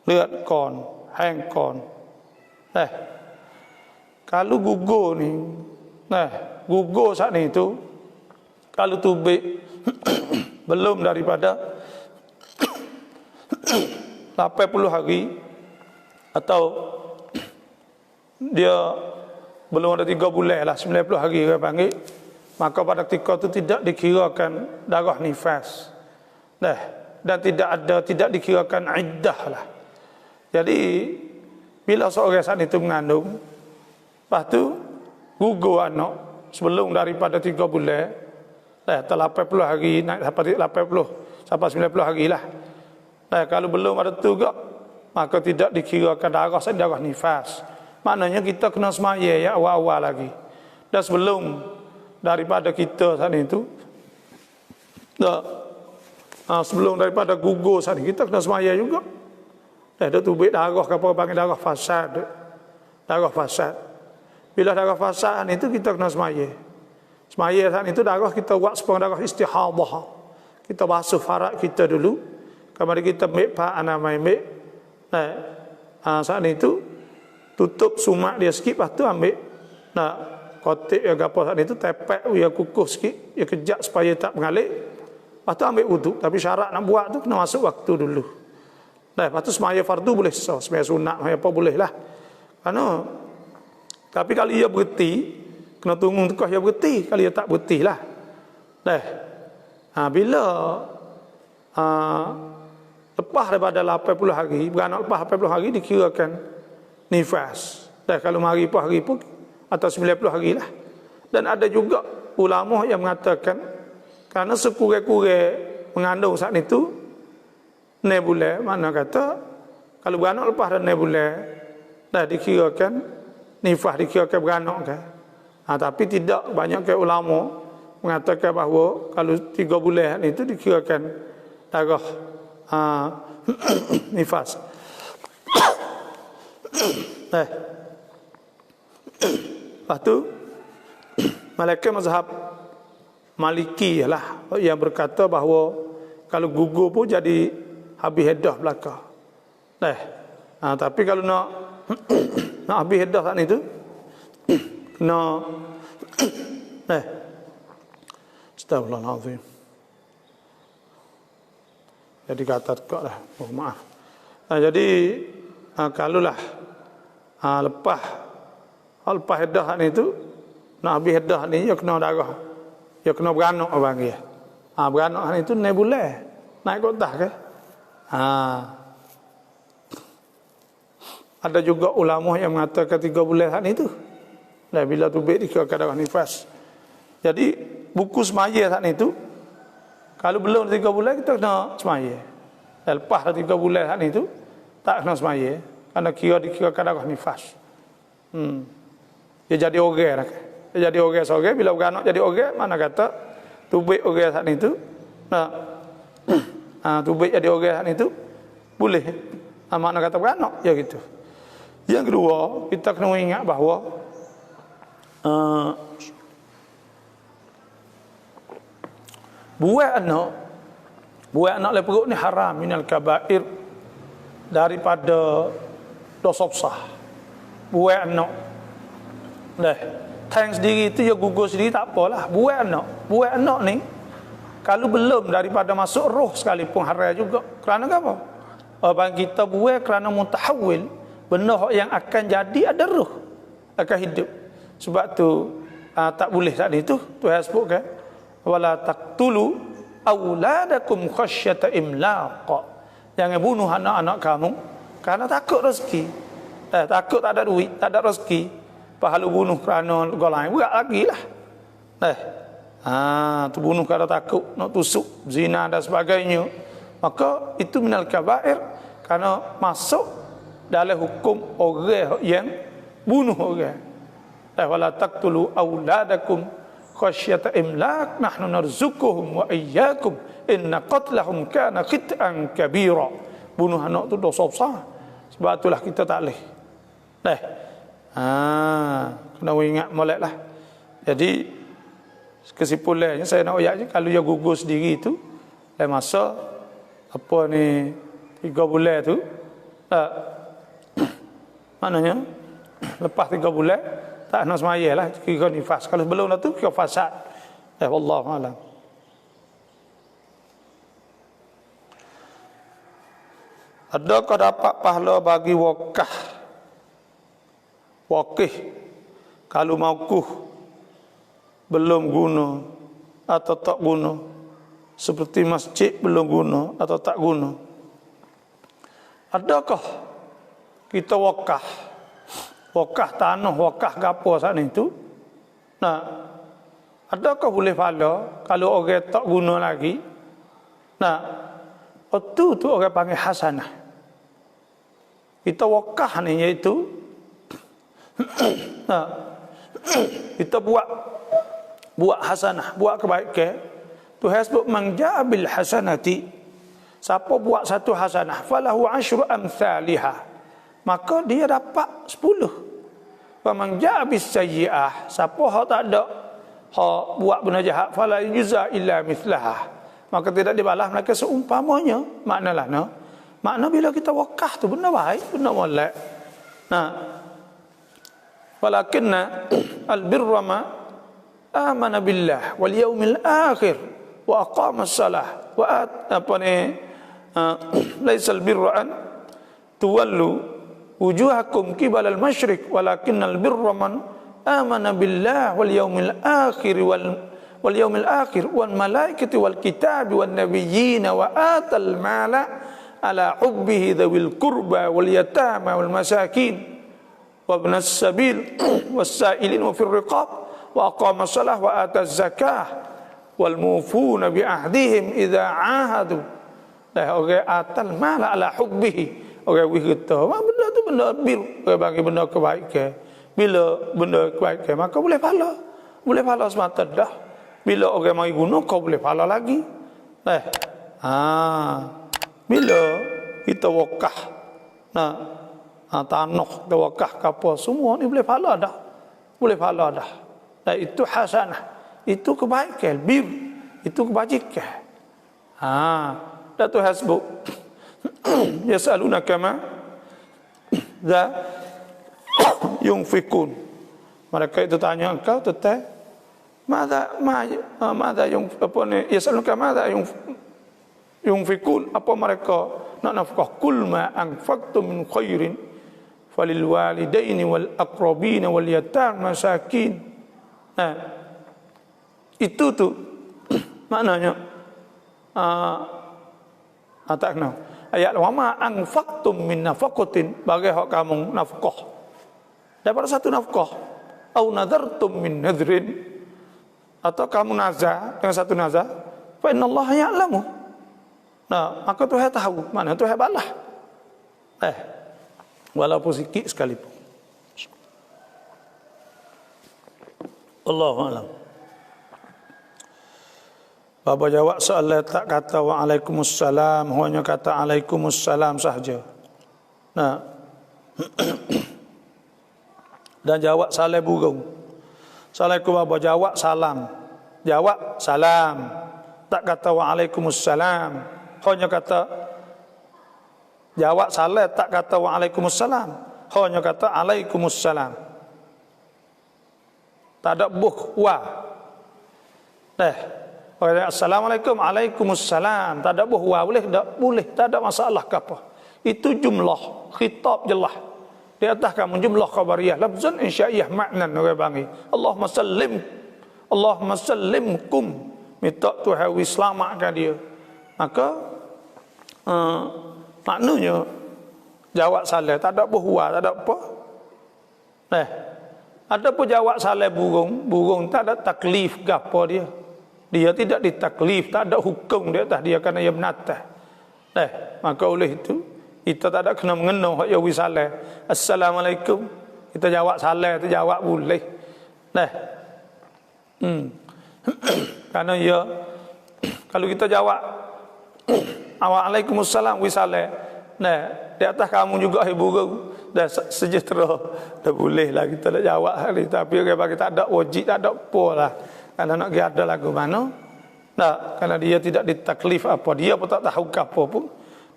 เลือดก่อนแห้งก่อนkalau gugur ni gugur saat ni tu kalau tubik belum daripada 80 hari atau dia belum ada 3 bulan lah, 90 hari dia panggil, maka pada ketika itu tidak dikirakan darah nifas. Dan tidak dikirakan iddah lah. Jadi bila seorang saat itu mengandung, lepas tu gugur anak sebelum daripada 3 bulan, Telah 80 hari naik sampai 80 sampai 90 hari lah. Kalau belum ada tu juga, maka tidak dikirakan darah darah nifas. Maknanya kita kena semaya ya awal-awal lagi. Dan sebelum daripada kita saat itu, sebelum daripada gugur saat ini, kita kena semaya juga. Dah tubik darah ke apa panggil darah fasad. Darah fasad. Bila darah fasad itu kita kena semaya. Semaya saat itu darah kita buat sepuluh darah istihadah. Kita basuh farak kita dulu. Kemudian kita ambil pak anamai ambil. Saat itu tutup sumak dia sikit, lepas tu ambil kotik yang apa saat itu tepek dia kukuh sikit, dia kejap supaya tak mengalir. Lepas tu ambil wuduk. Tapi syarat nak buat tu kena masuk waktu dulu. Lepas tu semaya fardu boleh semaya sunat apa boleh lah. Kerana tapi kalau ia berhenti, kena tunggu tekah dia berhenti. Kalau dia tak berhenti lah. Bila lepas daripada 80 hari, beranak lepas 80 hari dikirakan nifas. Kalau hari pun atau 90 hari lah. Dan ada juga ulama yang mengatakan kerana sekurang-kurang mengandung saat itu 6 bulan, mana kata kalau beranak lepas dah 6 bulan dah dikirakan nifas, dikirakan beranak kan. Tapi tidak banyak ke ulama mengatakan bahawa kalau 3 bulan itu dikirakan darah nifas. Lepas tu Malaikat mazhab Maliki lah yang berkata bahawa kalau gugur pun jadi habis iddah belaka. Tapi kalau nak habis iddah saat itu kena Astagfirullahaladzim. Jadi kata tekak lah, maaf. Jadi kalaulah lepas iddah ni tu, nak habis iddah ni, dia kena darah, dia kena beranak orang dia. Beranak ni tu 6 bulan naik kotah ke. Ada juga ulama yang mengatakan 3 bulan saat ni tu. Dan bila tubik dikirakan darah nifas. Jadi buku semaya saat itu, kalau belum 3 bulan kita kena semaya. Dan lepas 3 bulan saat itu tak kena semaya, kerana dikirakan darah nifas. Dia jadi orang lah. Dia jadi orang seorang. Bila beranak jadi orang, mana kata tubik orang saat itu, tubik jadi orang saat itu boleh. Mana kata beranak ya gitu. Yang kedua, kita kena ingat bahawa buat anak oleh perut ni haram minal kabair, daripada dosa besar. Buat anak tang sendiri tu dia gugur sendiri tak apalah. Buat anak ni kalau belum daripada masuk roh sekalipun haram juga. Kerana apa? Orang kita buat kerana mutahawil, benda yang akan jadi ada roh, akan hidup. Sebab tu tak boleh saat itu Tuhan sebut kan, wala taqtulu auladakum khasyata imlaq. Jangan bunuh anak-anak kamu kerana takut rezeki. Takut tak ada duit, tak ada rezeki. Pahala bunuh kerana golai berat lagi lah. Tu bunuh kerana takut nak tusuk, zina dan sebagainya. Maka itu minal kabair, kerana masuk dalam hukum orang yang bunuh orang. Wala taqtulu auladakum khasyata imlaq nahnu narzuquhum wa iyyakum inna qatlahum kana khit'an kabira. Bunuh anak tu dosa besar. Sebab itulah kita tak boleh. Kena ingat moleklah. Jadi kesimpulannya saya nak ayat je, kalau dia gugur sendiri tu dalam masa apa ni 3 bulan tu, maknanya lepas 3 bulan tak nak semaya lah, kira nifas. Kalau belum dah tu kira fasad. Wallahu a'lam. Adakah dapat pahala bagi wakih kalau maukuh belum guna atau tak guna, seperti masjid belum guna atau tak guna? Adakah kita wakah tanah, wakah gapo saat itu, Adakah boleh pahala kalau orang tak guna lagi? Nah, itu tu orang panggil hasanah. Kita wakah ni iaitu nah, kita buat hasanah, buat kebaikan. Tuhan sebut man ja'a bil hasanati, siapa buat satu hasanah falahu asyru amsalihah, maka dia dapat 10. Wa man ja'a bis sayyi'ah, siapa hak tak ada hak buat benda jahat fala yujza illa mithlaha, maka tidak dibalas mereka seumpamanya. Makna bila kita wakah tu benda baik, benda molek. Nah, walakinna albirra ma amana billah wal yaumil akhir wa aqama as-salah wa laisal birra an tuwallu wujuhakum qibala al-masyriq walakinnal birra man amana billah wal yaumil akhir wal yaumil akhir wal malaikati wal kitabi wan nabiyyin wa atal mala ala hubbihi dzawil qurba wal yatama wal masakin wa ibnas sabil was sa'ilin wa fir riqab wa aqama shalah wa ata zakah wal mufuna bi ahdihim idza ahadu. Dah orang atal mala ala hubbihi, orang kita benda tu benda bir, orang bagi benda kebaikan. Bila benda kebaikan maka boleh pahala semata dah. Bila orang mai guna kau boleh pahala lagi. Bila kita wakah tanah, kita wakah kapal, semua ni boleh pahala dah. Boleh pahala dah. Dan itu hasanah, itu kebaikan, bir, itu kebajikan. Dan Tuhan sebut yasalunaka ma za yunfikun. Mereka itu tanya engkau tentang mada yung apa ni, yasalunaka mada yunfikun, apa mereka nak nafkah. Kul ma anfaqtum min khairin falil walidaini wal aqrabin wal yatama masakin. Itu tu maknanya tak kenal ayat wa ma anfaqtum min nafaqatin, bagi hak kamu nafkah daripada satu nafkah, au nadartum min nadrin, atau kamu nazar dengan satu nazar, fa innallaha ya'lamu. Maka Tuhan tahu, mana Tuhan balas. Walaupun sikit sekalipun. Allahu a'lam. Bapa jawab soalan tak kata waalaikumsalam, hanya kata alaikumussalam sahaja. Dan jawab salam burung. Assalamualaikum bapa, jawab salam. Jawab salam. Tak kata waalaikumsalam, hanya kata jawab salam, tak kata waalaikumsalam, hanya kata alaikumussalam. Tak ada buh wa. Assalamualaikum, alaikumussalam, tak ada buh wa, boleh tak? Boleh, tak ada masalah ke apa. Itu jumlah khitab jelas. Di atas kamu jumlah khabariyah, lafzan insya'iyah, maknan orang panggil Allahumma sallimkum, minta Tuhan selamatkan dia. Maka maknanya jawab salam, tak ada buh wa, tak ada apa. Ada pun jawab salam burung tak ada taklif ke apa dia. Dia tidak ditaklif, tak ada hukum di atas dia kerana ia binatang. Maka oleh itu kita tak ada kena mengenal hak jawi salam. Assalamualaikum, kita jawab salam, kita jawab boleh. Kerana ia kalau kita jawab waalaikumsalam wi salam, di atas kamu juga hai burung, dah sejahtera, dah boleh lah kita nak jawab hari. Tapi orang bagi tak ada wajib, tak ada apa lah. Karena nak ada lagu mana, karena dia tidak ditaklif apa, dia pun tak tahu apa pun.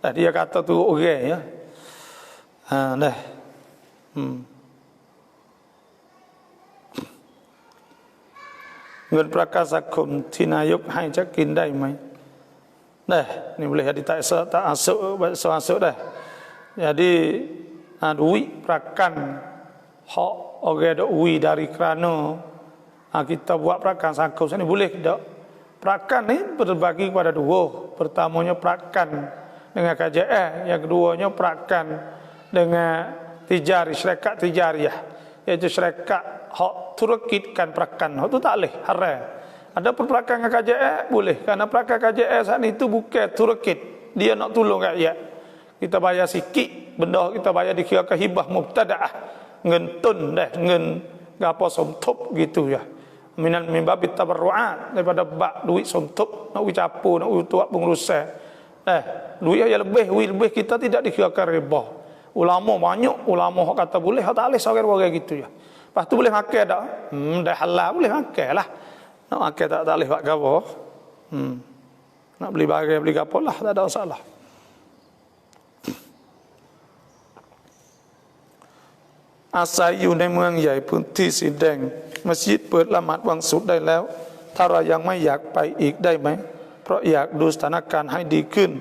Dia kata tu orang ya. งินประกาศคมที่นายกให้จะกินได้ไหม? Ni boleh jadi tak masuk dah. Jadi duit prakan hak orang duit dari kerana kita buat prakan sakum ni boleh tak? Prakan ni berbagi kepada dua. Pertamanya prakan dengan KJS, yang keduanya prakan dengan syarikat tijariyah, iaitu syarikat hak turkitkan prakan. Hak tu tak boleh, haram. Ada perpelakang KJS boleh, karena pelakang KJS saat itu bukan turakit, dia nak tolong rakyat. Kita bayar sikit, benda kita bayar dikira hibah mubtadaah, ngentun dah, gapo somtop gitu ya. Minal mimbabit tabarruat, daripada bak duit somtop nak ucapu, nak tuak pengurusan. Duit yang lebih kita tidak dikirakan riba. Ulama banyak, ulama kata boleh, tak boleh seorang-orang gitu ya. Lepas tu boleh makan tak? Dah halal boleh makan lah. Nak makan tak boleh buat gapo. Nak beli barang beli gapo lah, tak ada masalah. Asayuในเมืองใหญ่พื้นที่สีแดงมัสยิดเปิดละหมาดวันศุกร์ได้แล้วถ้าเรายังไม่อยากไปอีกได้ไหมเพราะอยากดูสถานการณ์ให้ดีขึ้น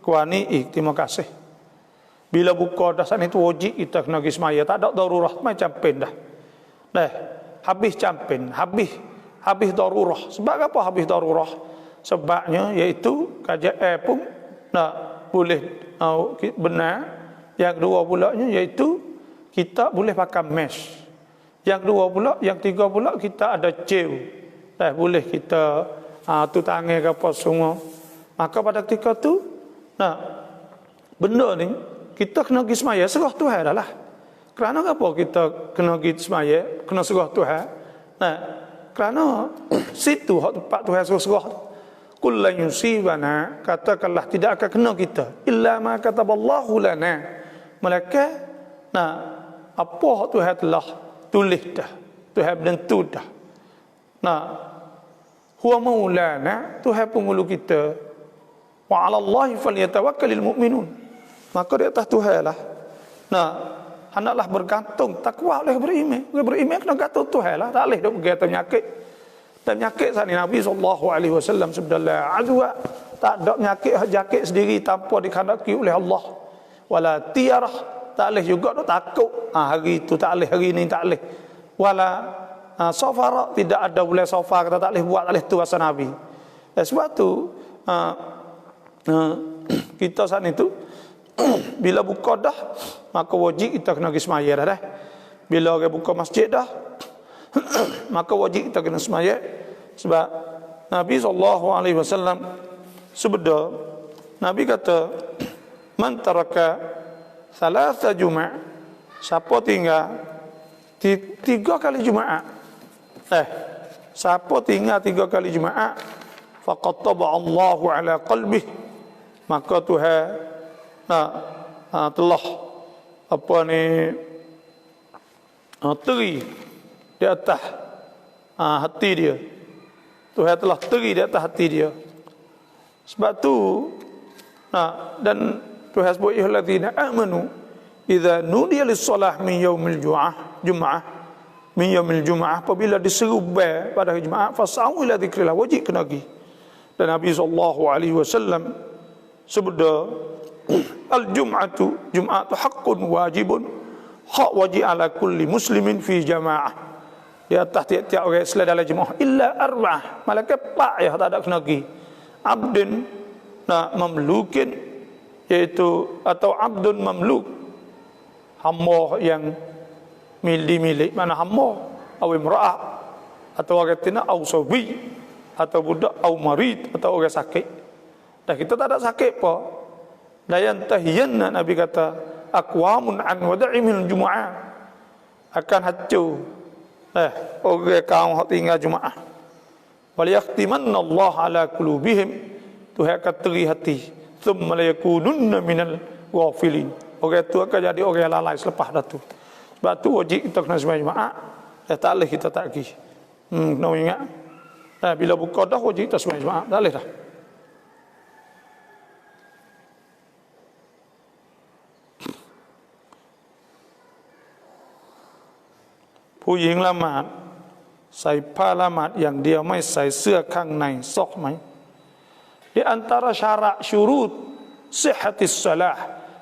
กว่านี้อีก terima kasih bila buka dah saat itu wajib kita kena pergi semaya tak ada darurah macam pen dah habis campin habis darurah sebab apa habis darurah sebabnya iaitu KJS pun nak boleh benar yang kedua pulaknya iaitu kita boleh pakai mesh. Yang dua pula, yang tiga pula kita ada cew. Boleh kita tu tangan ke apa semua. Maka pada ketika tu, benda ni kita kena pergi semaya serah Tuhan dah lah. Kerana apa kita kena pergi semaya, kena serah Tuhan? Kerana situ hak tempat Tuhan serah. Qul lan yusibana, katakanlah tidak akan kena kita illa ma kataballahu lana. Malaikat apa Tuhan telah tulis dah, Tuhan menentu dah. Huwa maulana, Tuhan pengulu kita. Wa 'ala Allahi falyatawakkalul mu'minun. Maka di atas Tuhan lah. Hendaklah bergantung, takwa oleh beriman. Beriman kena gantung Tuhan lah, tak boleh dok pergi atas penyakit. Dan penyakit saat ini Nabi SAW sabda la adwa, tak ada penyakit jakit sendiri tanpa dikandaki oleh Allah. Wala tiyarah, tak boleh juga dok takut hari itu tak boleh, hari ini tak boleh. Wala safara, tidak ada boleh safar, kata tak boleh buat, tak boleh tu rasa Nabi. Sebab tu kita saat itu bila buka dah maka wajib kita kena pergi semaya dah. Bila orang buka masjid dah maka wajib kita kena semaya. Sebab Nabi SAW sebeda, Nabi kata man taraka salasa Jumat, siapa tinggal 3 kali Jumaat, siapa tinggal 3 kali Jumaat, faqad taba Allahu ala qalbih, maka Tuhan telah teri di atas hati dia. Tuhan telah teri di atas hati dia. Sebab tu dan Tuhan sebut illadzina amanu idza nudiya lis-salah min yaumil jum'ah min yaumil jum'ah, apabila diseru pada hari Jumaat fas'au ila dzikrillah, wajib kena pergi. Dan Nabi SAW sebut al-jum'atu, Jumaat tu haqqun wajibun, hak wajib ala kulli muslimin fi jamaah, di atas tiap-tiap orang Islam dalam jemaah, illa arba'ah, malaikat 4 tak ada kena pergi. Abdin mamlukin, iaitu atau abdun mamluk, hamba yang milik, mana hamba, atau imra'ah, atau orang tina, atau sabi, atau budak, atau marid, atau orang sakit. Dan kita tak ada sakit apa. Dayan tahiyanna, Nabi kata aqwamun an wada'imil jumu'ah, akan hancur orang kaum hak tinggal Jumaat. Wal yaqtimanna Allah ala qulubihim, Tuhan akan teri hati, thumma la yakununna minal ghafilin, orang tu akan jadi orang yang lalai selepas dah tu. Sebab tu wajib kita kena sembahyang Jumaat, tak boleh kita tak pergi. Kena ingat, bila buka dah wajib kita sembahyang Jumaat, tak boleh dah.ผู้หญิงละหมาดใส่ผ้าละหมาดอย่างเดียวไม่ใส่เสื้อข้างในซอกไหม Di antara syarat syurut sihhatis salah,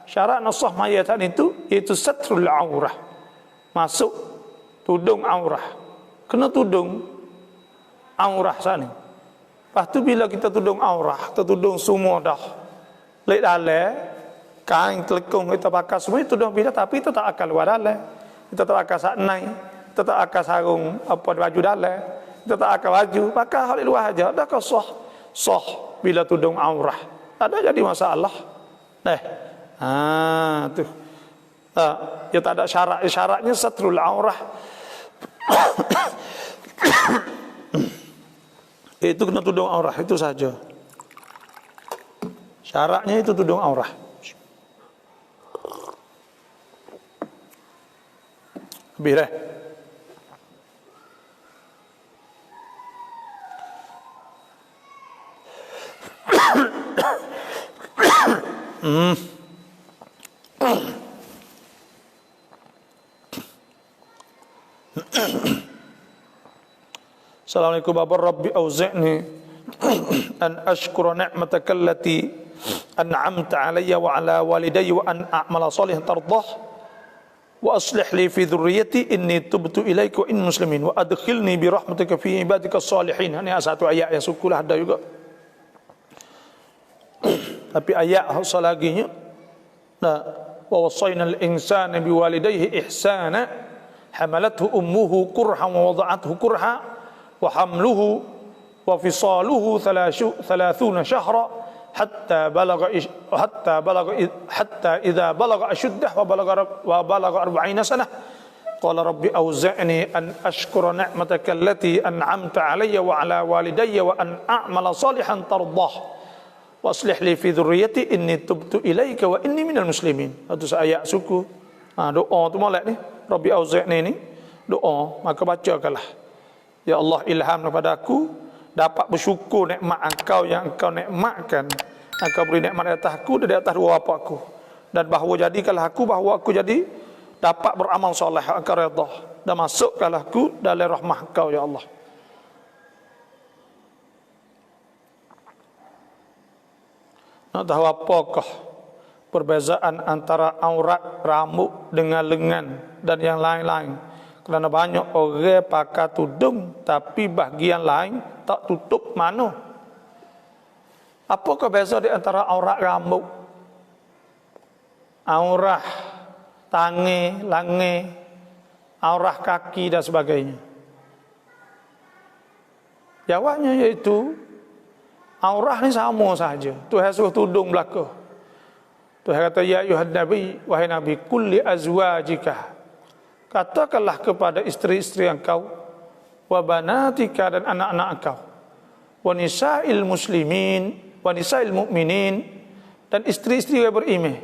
syarat nasah mayatan itu iaitu satrul aurah, masuk tudung aurah, kena tudung aurah sana. Lepas tu bila kita tudung aurah, kita tudung semua dah lek dalam kain telekung kita pakai semua itu dah bila, tapi itu tak akan luar dalam, kita tak akan saknai, kita tak akan sarung apa baju dalam, kita tak akan baju, pakai hal luar aja. Adakah sah bila tudung aurah? Ada jadi masalah. Tu. Ya tak ada syarat. Syaratnya satrul aurah. Itu kena tudung aurah, itu saja. Syaratnya itu tudung aurah. Habis dah. Assalamualaikum Rabbi auzi'ni an ashkura ni'mataka allati an'amta alayya wa ala walidayya wa an a'mala salihan tardah wa aslih li fi dhurriyyati inni tubtu ilaika wa inni muslimin wa adkhilni bi rahmatika fi ibadika salihin. Ini satu ayat yang sukulah ada juga. Tapi ayat selaginya wa wasaina al-insana bi walidayhi ihsana hamalathu ummuhu kurhan wa wada'athu kurha wa hamluhu wa fisaluhu 30 syahra hatta idza balagha ashuddah wa balagha 40 sanah qala rabbi auzi'ni an ashkura ni'mataka allati an'amta alayya wa ala walidayya wa an a'mala salihan tardah wa aslih li fi dhurriyyati inni tubtu ilaika wa inni minal muslimin. Itu ayat suku. Doa tu molek ni, rabbi auzi'ni ni doa, maka bacakanlah. Ya Allah, ilham kepada aku dapat bersyukur nikmat Engkau yang Engkau nikmatkan. Engkau beri nikmat atas aku dan di atas dua bapa aku, dan bahawa jadikanlah aku bahawa aku jadi dapat beramal soleh Engkau redha, dan masukkanlah aku dalam rahmah Engkau ya Allah. Nak tahu apakah perbezaan antara aurat rambut dengan lengan dan yang lain-lain? Kerana banyak orang pakai tudung tapi bahagian lain tak tutup mana. Apakah beza di antara aurat rambut, aurat tangan, lengan, aurat kaki dan sebagainya? Jawabnya iaitu aurat ni sama saja. Tuhan suruh tudung belaka. Tuhan kata ya ayuhan nabi, wahai nabi, kulli azwajika, katakanlah kepada isteri-isteri engkau, wa banatika, dan anak-anak engkau, wa nisa'il muslimin, wa nisa'il mu'minin, dan isteri-isteri yang beriman,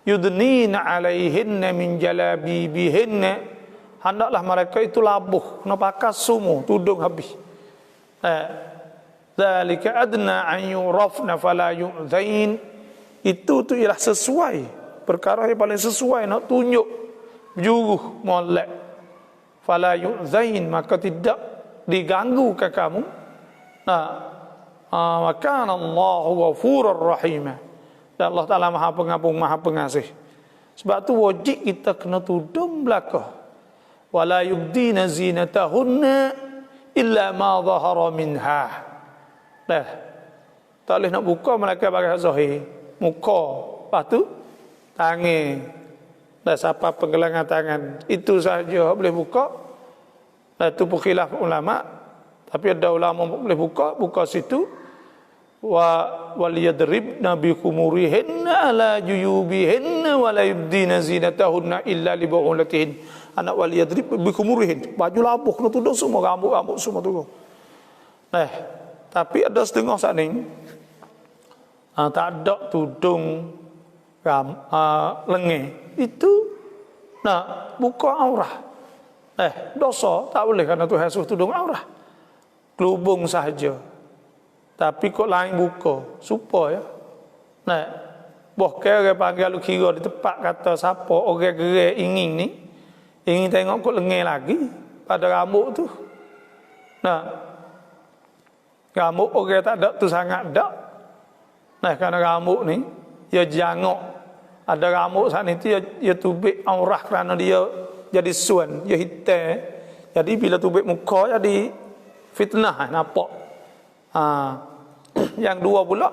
yudnina alaihinna min jalabibihinna, hendaklah mereka itu labuh, nak pakai semua tudung habis. Dzalika adna an yurafna fala yu'dzain. Itu tu ialah sesuai, perkara yang paling sesuai, nak tunjuk juruh molek, fala yu'zain, maka tidak diganggu ke kamu. Maka Allahu ghafurur rahim, dan Allah Taala Maha Pengampun Maha Pengasih. Sebab tu wajib kita kena tudung belaka. Wala yubdina zinatahunna illa ma dhahara minha. Tak boleh nak buka melainkan bagi zahir, muka, lepas tu tangan, dan siapa penggelangan tangan, itu saja boleh buka. Dan itu khilaf ulama, tapi ada ulama boleh buka situ. Waliyadribna bi khumurihinna ala juyubihinna wa la yubdina zinatahunna illa li bu'ulatihin. Anak waliyadrib bi khumurihin, baju labuh kena tudung semua, rambut semua tudung. Tapi ada setengah saat ni tak ada tudung lengan, itu nak buka aurah. Dosa tak boleh, kerana Tuhan suruh tudung aurah, kelubung sahaja. Tapi kok lain buka supaya boh kira panggil lu kira di tempat kata siapa orang gerak ingin tengok kok lengan lagi pada rambut tu. Rambut orang tak ada tu sangat dak. Kerana rambut ni dia jangok. Ada rambut saat ni dia tubik aurah kerana dia jadi suan, dia hitam. Jadi bila tubik muka jadi fitnah, nampak. Yang dua pula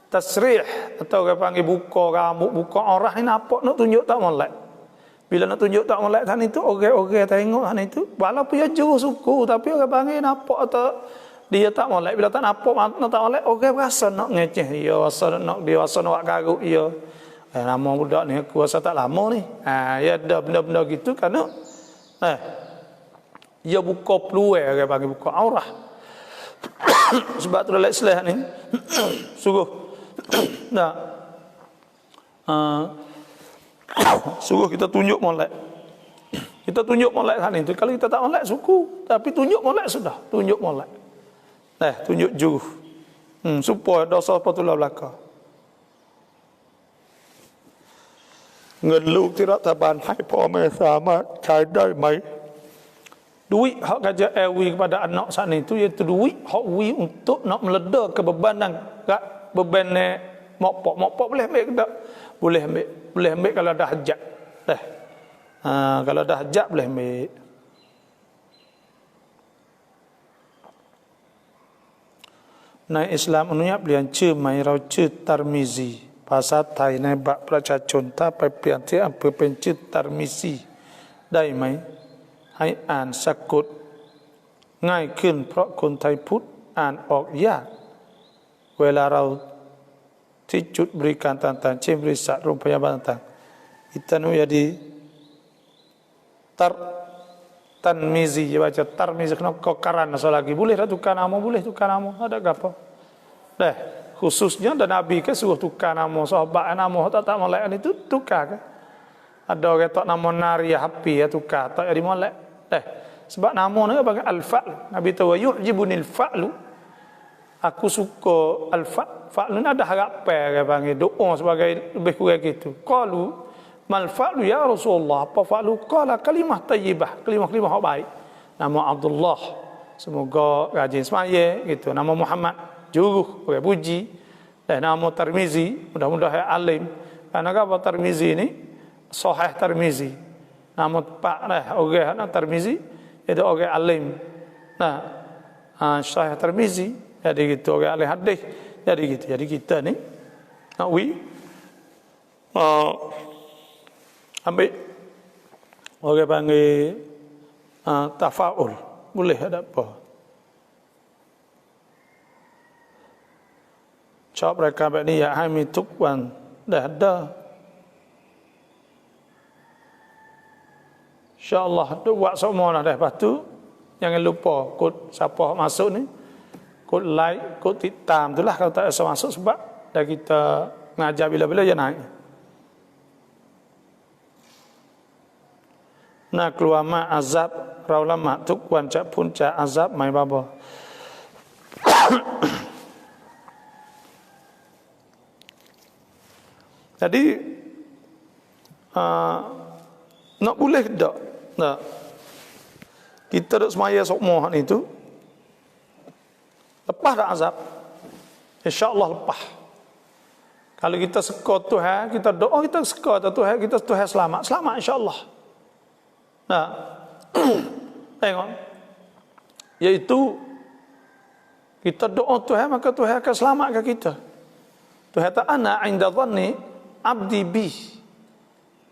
tasrih, atau orang panggil buka rambut, buka aurah ni, nampak nak tunjuk tak molek. Bila nak tunjuk tak molek sana itu, orang-orang tengok sana itu, walaupun dia jauh suku, tapi orang panggil nampak atau dia tak molek. Bila tak nampak, tak molek, orang rasa nak ngeceh dia, rasa nak garuk dia. Nama budak ni aku rasa tak lama ni. Ya ada benda-benda gitu kerana dia buka peluang, orang panggil buka aurah. Sebab tu dalam Islam ni suruh suruh kita tunjuk molek. Kita tunjuk molek sana itu. Kalau kita tak molek suku, tapi tunjuk molek sudah, tunjuk molek. Tunjuk juruh. Supaya dosa patutlah belaka. Ngeluk tidak taban haiพ่อแม่สามารถใช้ได้ไหม Duit hak kerja airwi kepada anak saat itu iaitu duit hak wi untuk nak meleda ke beban dan beban mokpok boleh ambil ke tak? Boleh ambil kalau ada hajat. Kalau ada hajat boleh ambil. Nah Islam menunya belian ce mai rau ce Tarmizi.ภาษาไทยในบัตรประชาชนถ้าไปเปลี่ยนที่อำเภอเป็นชื่อตารมิซีได้ไหมให้อ่านสะกดง่ายขึ้นเพราะคนไทยพุทธอ่านออกยากเวลาเราที่จุดบริการต่างๆเช่นบริษัทโรงพยาบาลต่างๆ itu jadi Tarmizi baca Tarmizi kena kokaran lagi boleh tak tukar nama boleh tukar nama ada apa khususnya dan Nabi ke suruh tukar nama sahabat nama tak molek itu tukar ke ada orang tak nama Nariyah Hapi ya tukar tak jadi molek sebab nama ni bagi al-fa'l Nabi tahu yu'jibunil fa'lu aku suka al-fa'l ni ada harapan dia panggil doa sebagai lebih kurang gitu qalu mal fa'lu ya Rasulullah apa fa'lu qala kalimah tayyibah kalimah hak baik nama Abdullah semoga rajin semaya gitu nama Muhammad juruh orang puji dan nama Tarmizi mudah-mudahan alim kerana apa Tarmizi ni sahih Tarmizi nama pak orang Tarmizi itu orang alim sahih Tarmizi jadi gitu orang alim hadis jadi kita ni nak ambil orang panggil tafaul boleh ada apaชอบรายการแบบนี้อยากให้มีทุกวันได้InsyaAllah buat semua dah lepas tu jangan lupa kod siapa masuk ni kod like kod ติดตาม itulah kalau tak bisa masuk sebab dah kita ngajar bila-bila je naik nak keluar mak azab เราละหมาดทุกวันจะพ้นจากอาซับไหมบาบอ Jadi nak boleh tak? Kita duk semaya semua ni tu lepas dah azab. Insya-Allah lepas. Kalau kita seka Tuhan, kita doa kita seka Tuhan, kita Tuhan selamat insya-Allah. Tengok. Iaitu kita doa Tuhan maka Tuhan akan selamatkan kita. Tuhan tak ana inda dhanni abdi bi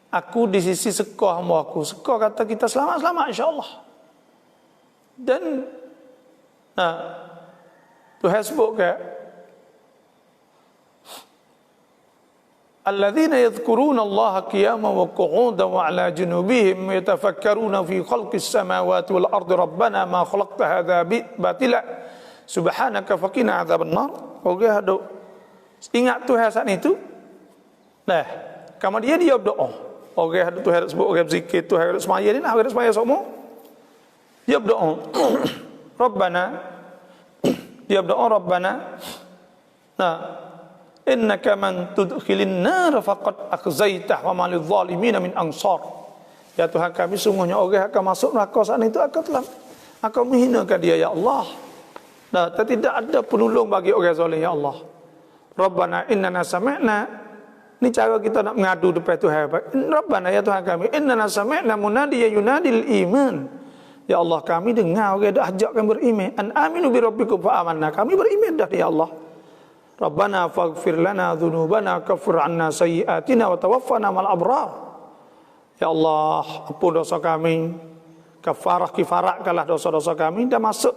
aku di sisi seka hamba aku seka kata kita selamat insya-Allah dan Tuhan sebut ke alladzina yadhkuruna Allah qiyaman wa qu'udan wa 'ala junubihim yatafakkaruna fi khalqis samawati wal ardi rabbana ma khalaqta hadza batila subhanaka faqina 'adzaban nar orang ada ingat Tuhan saat itu kemudian dia berdoa. Orang ada Tuhan sebut orang zikir Tuhan ada semaya ni orang semaya semua. Dia berdoa. Rabbana dia berdoa Rabbana innaka man tudkhilin nar faqad akhzaitah wa malil zalimin min ansar. Ya Tuhan kami sungguhnya orang akan masuk neraka saat itu akan menghinakan dia ya Allah. Tidak ada penolong bagi orang zalim ya Allah. Rabbana innana sami'na ini cara kita nak mengadu depan Tuhan. Rabbana ya Tuhan kami, innana sami'na munadiyan yunadil iman. Ya Allah kami dengar orang dah ajak kami beriman. An aminu bi rabbikum fa amanna. Kami beriman dah ya Allah. Rabbana faghfir lana dhunubana kaffir 'anna sayyi'atina wa tawaffana mal abrar. Ya Allah, ampun dosa kami, kifaratkanlah dosa-dosa kami, dan masuk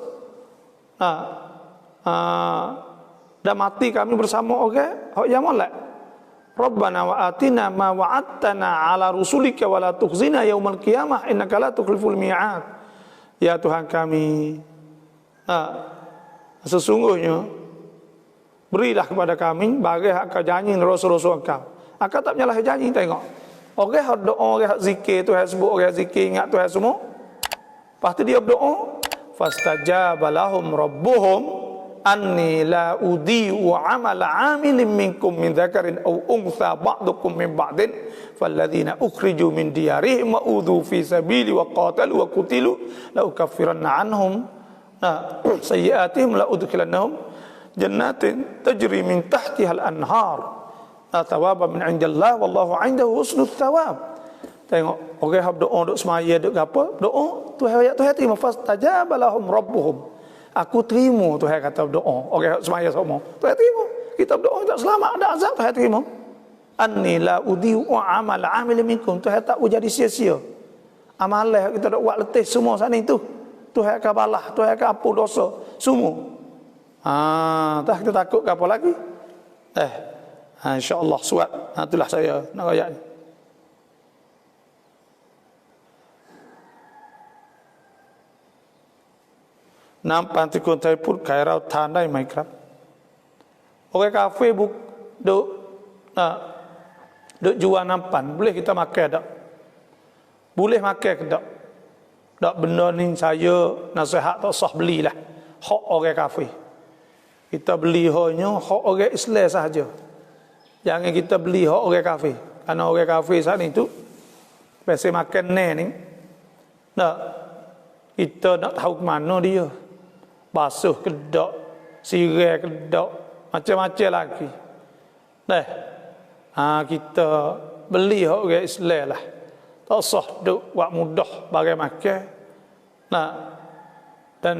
dan mati kami bersama orang yang molek. Rabbana wa atina ma wa'adtana ala rusulika wa la tukhzina yaumal qiyamah innaka la tukhliful mi'ad. Ya Tuhan kami, sesungguhnya berilah kepada kami bagi hak kau janji rasul-rasul engkau. Akak tak menyalah janji. Tengok orang hak doa, orang hak zikir, Tuhan sebut orang zikir, ingat Tuhan semua. Lepas tu dia berdoa, fastajaba lahum rabbuhum anni la udhi'u 'amala 'amilin minkum min dzakarin aw untha ba'dukum min ba'din falladzina ukhriju min diyarihim wa udhu fi sabili wa qatalu wa qutilu la ukaffiranna 'anhum sayyi'atihim la udkhilannahum jannatin tajri min tahtiha al-anhar thawaban min 'indillah wallahu 'indahu husnul thawab. Tengok orang hab doa duk semaya duk apa doa Tuhan terima fastajaba lahum rabbuhum. Aku terima Tuhan kata doa orang semaya semua Tuhan terima. Kita berdoa tak selamat ada azab Tuhan terima. Anni la udhi'u amal amil minkum. Tuhan tak jadi sia-sia amalan kita dak buat letih semua sana itu. Tuhan akan balas, Tuhan akan ampun dosa semua. Tak kita takut ke apa lagi? Insya-Allah suat. Itulah saya nak ayat ni. Nampak tikun taipur kairau tandai maiครับ Orang kafe duk jual nampan, boleh kita makan tak? Boleh makan ke tak? Tak benda ni saya nasihat tak sah belilah. Hak orang kafe. Kita beli hanya hak orang Islam sahaja. Jangan kita beli hak orang kafe. Karena orang kafe saat itu biasa makan ni. Nak kita nak tahu ke mana dia. Basuh kedok, sirai kedok, macam-macam lagi. Kita beli hak orang Islam lah. Tak usah duk buat mudah bagi makan. Dan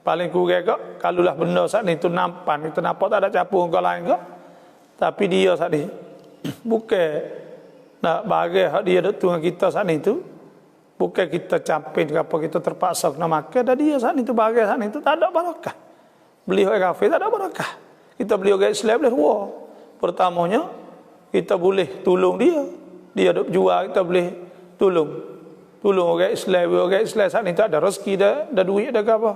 paling kurang kak, kalulah benda saat ni tu nampan, kita nampak tak ada capur kau lain kak. Tapi dia saat ni bukan nak bagi hak dia duk tunggu kita saat ni tu. Bukan kita campin ke apa, kita terpaksa kena makan. Dan dia saat itu bagi saat itu tak ada barakah. Beli orang kafir tak ada barakah. Kita beli orang Islam boleh dua. Pertamanya kita boleh tolong dia. Dia duk jual, kita boleh tolong orang Islam. Orang Islam saat itu ada rezeki, ada duit, ada apa.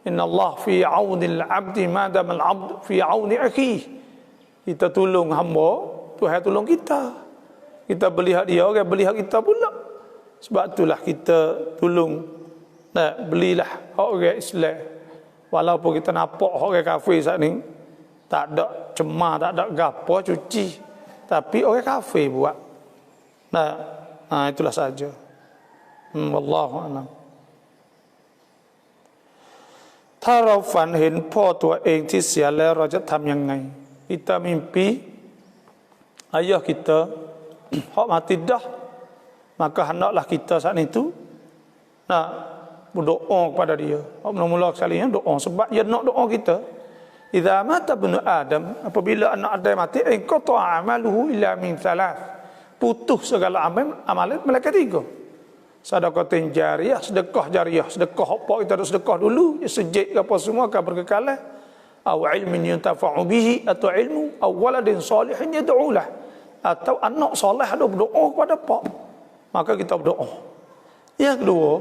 Inna Allah fi aunil abdi madam al-abd fi auni akhi. Kita tolong hamba, Tuhan tolong kita. Kita beli hak dia, orang beli hak kita pula. Sebab itulah kita tolong belilah hak orang Islam. Walaupun kita nampak hak orang kafir saat ni tak ada cemar, tak ada gapo cuci, tapi orang kafir buat. Itulah saja. Wallahu a'lam. ถ้าเราฝันเห็นพ่อตัวเองที่เสียแล้วเราจะทำยังไง Kita mimpi ayah kita hak mati dah, maka hendaklah kita saat itu nak berdoa kepada dia. Mula-mula sekalinya doa, sebab dia nak doa kita. Idza mata ibnu Adam, apabila anak Adam mati, qata amaluhu illa min thalath. Putus segala amalan malaikat tiga. Sedekah jariyah, sedekah jariyah, sedekah apa kita ada sedekah dulu, sejid apa semua akan berkekalan. Au ilmin yuntafa'u bihi, atau ilmu, au waladin salihin yad'u lah. Atau anak soleh ada berdoa kepada pak. Maka kita berdoa. Yang kedua,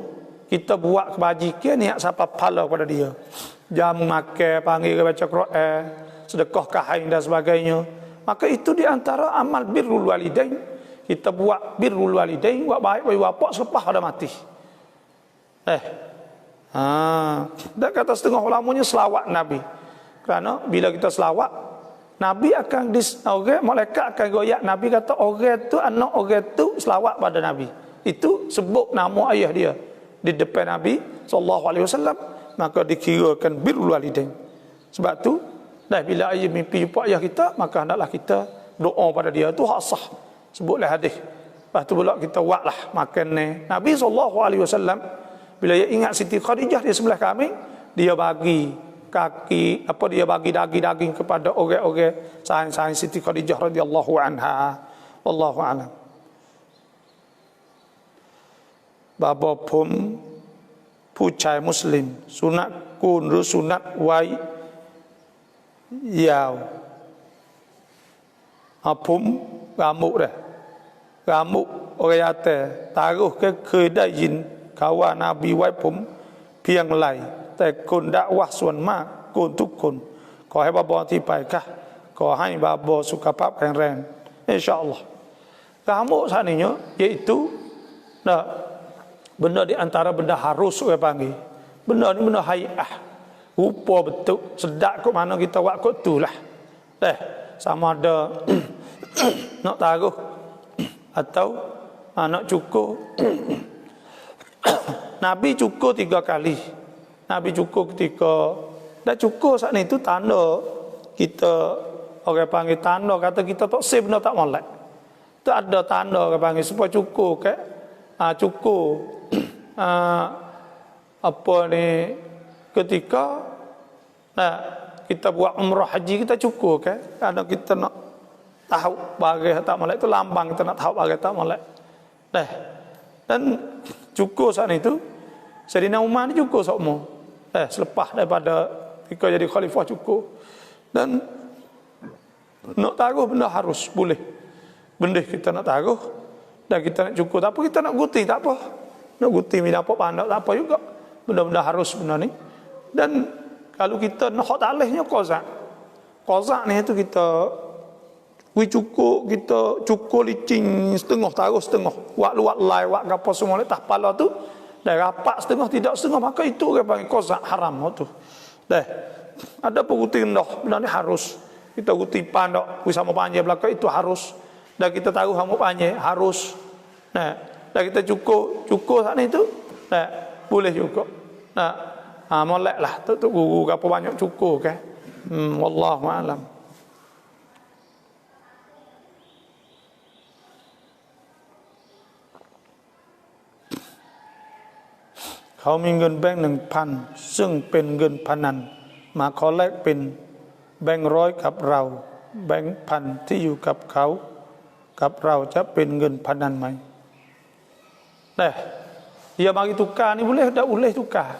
kita buat kebajikan niat siapa pahala kepada dia. Jamu makan, panggil ke baca Quran, sedekah kain dan sebagainya. Maka itu di antara amal birrul walidain. Kita buat birrul walidain, buat baik bagi bapak selepas ada mati. Dan kata setengah ulamanya selawat Nabi. Kerana bila kita selawat, Nabi akan malaikat akan goyak. Nabi kata orang tu, anak orang tu selawat pada Nabi. Itu sebut nama ayah dia di depan Nabi SAW, maka dikirakan birrul walidain. Sebab tu, bila ayah mimpi jumpa ayah kita, maka hendaklah kita doa pada dia. Itu hak sah. Sebutlah hadis. Lepas tu pula kita buatlah makan ni. Nabi SAW, bila dia ingat Siti Khadijah di sebelah kami, dia bagi kaki, dia bagi daging-daging kepada orang-orang sayang-sayang Siti Khadijah radhiyallahu anha. Wallahu a'lam. bapaผมผู้ชายมุสลิมสุนัขกูนหรือสุนัขไว้ยาวผมกามุdahกามุorang kata taruh keเคยได้ยินเขาว่านาบีไว้ผมเพียงไหลแต่คนดะวะส่วนมากโกนทุกคนขอให้บาบอที่ไปค่ะขอให้บาบอสุขภาพแข็งแรงinsyaallah kamu seandainya yaitu nah benda di antara benda harus orang panggil benda ni benda hai'ah rupa bentuk sedap kat mana kita buat kat tu lah sama ada nak taruh atau nak cukur Nabi cukur 3 kali Nabi cukur ketika dah cukur saat ni tu tanda kita orang panggil tanda kata kita tak save benda tak molek tu ada tanda orang panggil supaya cukur ke cukur apa ni ketika kita buat umrah haji kita cukur ke kadang kita nak tahu bagai tak molek tu lambang kita nak tahu bagai tak molek dan cukur saat itu Sayyidina Umar ni cukur semua selepas daripada ketika jadi khalifah cukur dan nak taruh benda harus boleh benda kita nak taruh dan kita nak cukur tak apa kita nak gunting tak apa nak gunting bila apa pandak tak apa juga benda-benda harus benda ni dan kalau kita nak hak talihnya kozak ni itu kita kita cukur licin setengah taruh setengah wak luat lai wak apa semua letak kepala tu dah rapat setengah tidak setengah maka itu orang panggil kozak haram tu ada pengutin dah benda ni harus kita gunting pandak sama panjang belakang itu harus dan kita taruh rambut panjang harus dan kita cukur saat ni tu boleh juga molek lah tu guru apa banyak cukur kan wallahu a'lamเขามีเงินแบงค์ 1,000 ซึ่งเป็นเงินพนันมาขอแลกเป็นแบงค์ร้อยกับเราแบงค์พันที่อยู่กับเขากับเราจะเป็นเงินพนันไหมdia bagi tukar ni boleh tak boleh tukar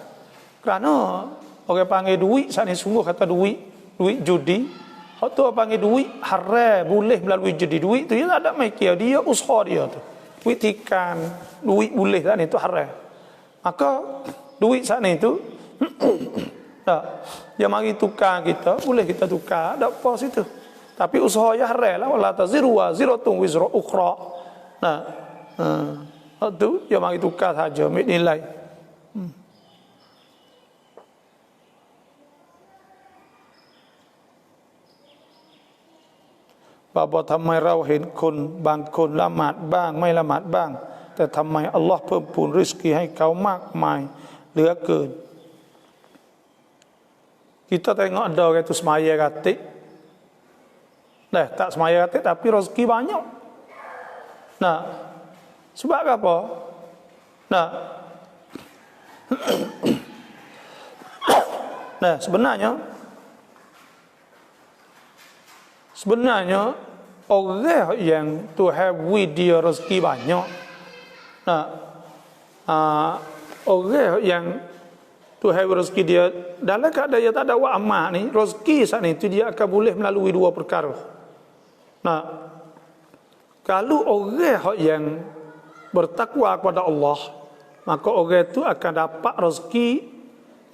kerana orang panggil duit saat ni sungguh kata duit judi hak tu panggil duit haram boleh melalui judi duit tu dia tak ada mikir dia usaha dia tu duit tikan duit boleh saat ni tu haram maka duit saat ni tu dia mari tukar kita boleh kita tukar tak apa situ tapi usaha ya haram lah wala taziru wa ziratun wizra ukhra tu dia mari tukar saja ambil nilai Bapa ทำไมเราเห็นคนบางคนละหมาดบ้างไม่ละหมาดบ้างแต่ทำไมอัลลอฮ์เพิ่มพูนริสกีให้เขามากมายเหลือเกิน kita tengok ada orang tu semaya ratik tak semaya ratik tapi rezeki banyak sebab apa sebenarnya orang yang Tuhan beri dia rezeki banyak orang yang Tuhan beri rezeki dia dalam keadaan dia tak ada buat amal ni rezeki saat ni tu dia akan boleh melalui 2 perkara kalau orang yang bertakwa kepada Allah maka orang itu akan dapat rezeki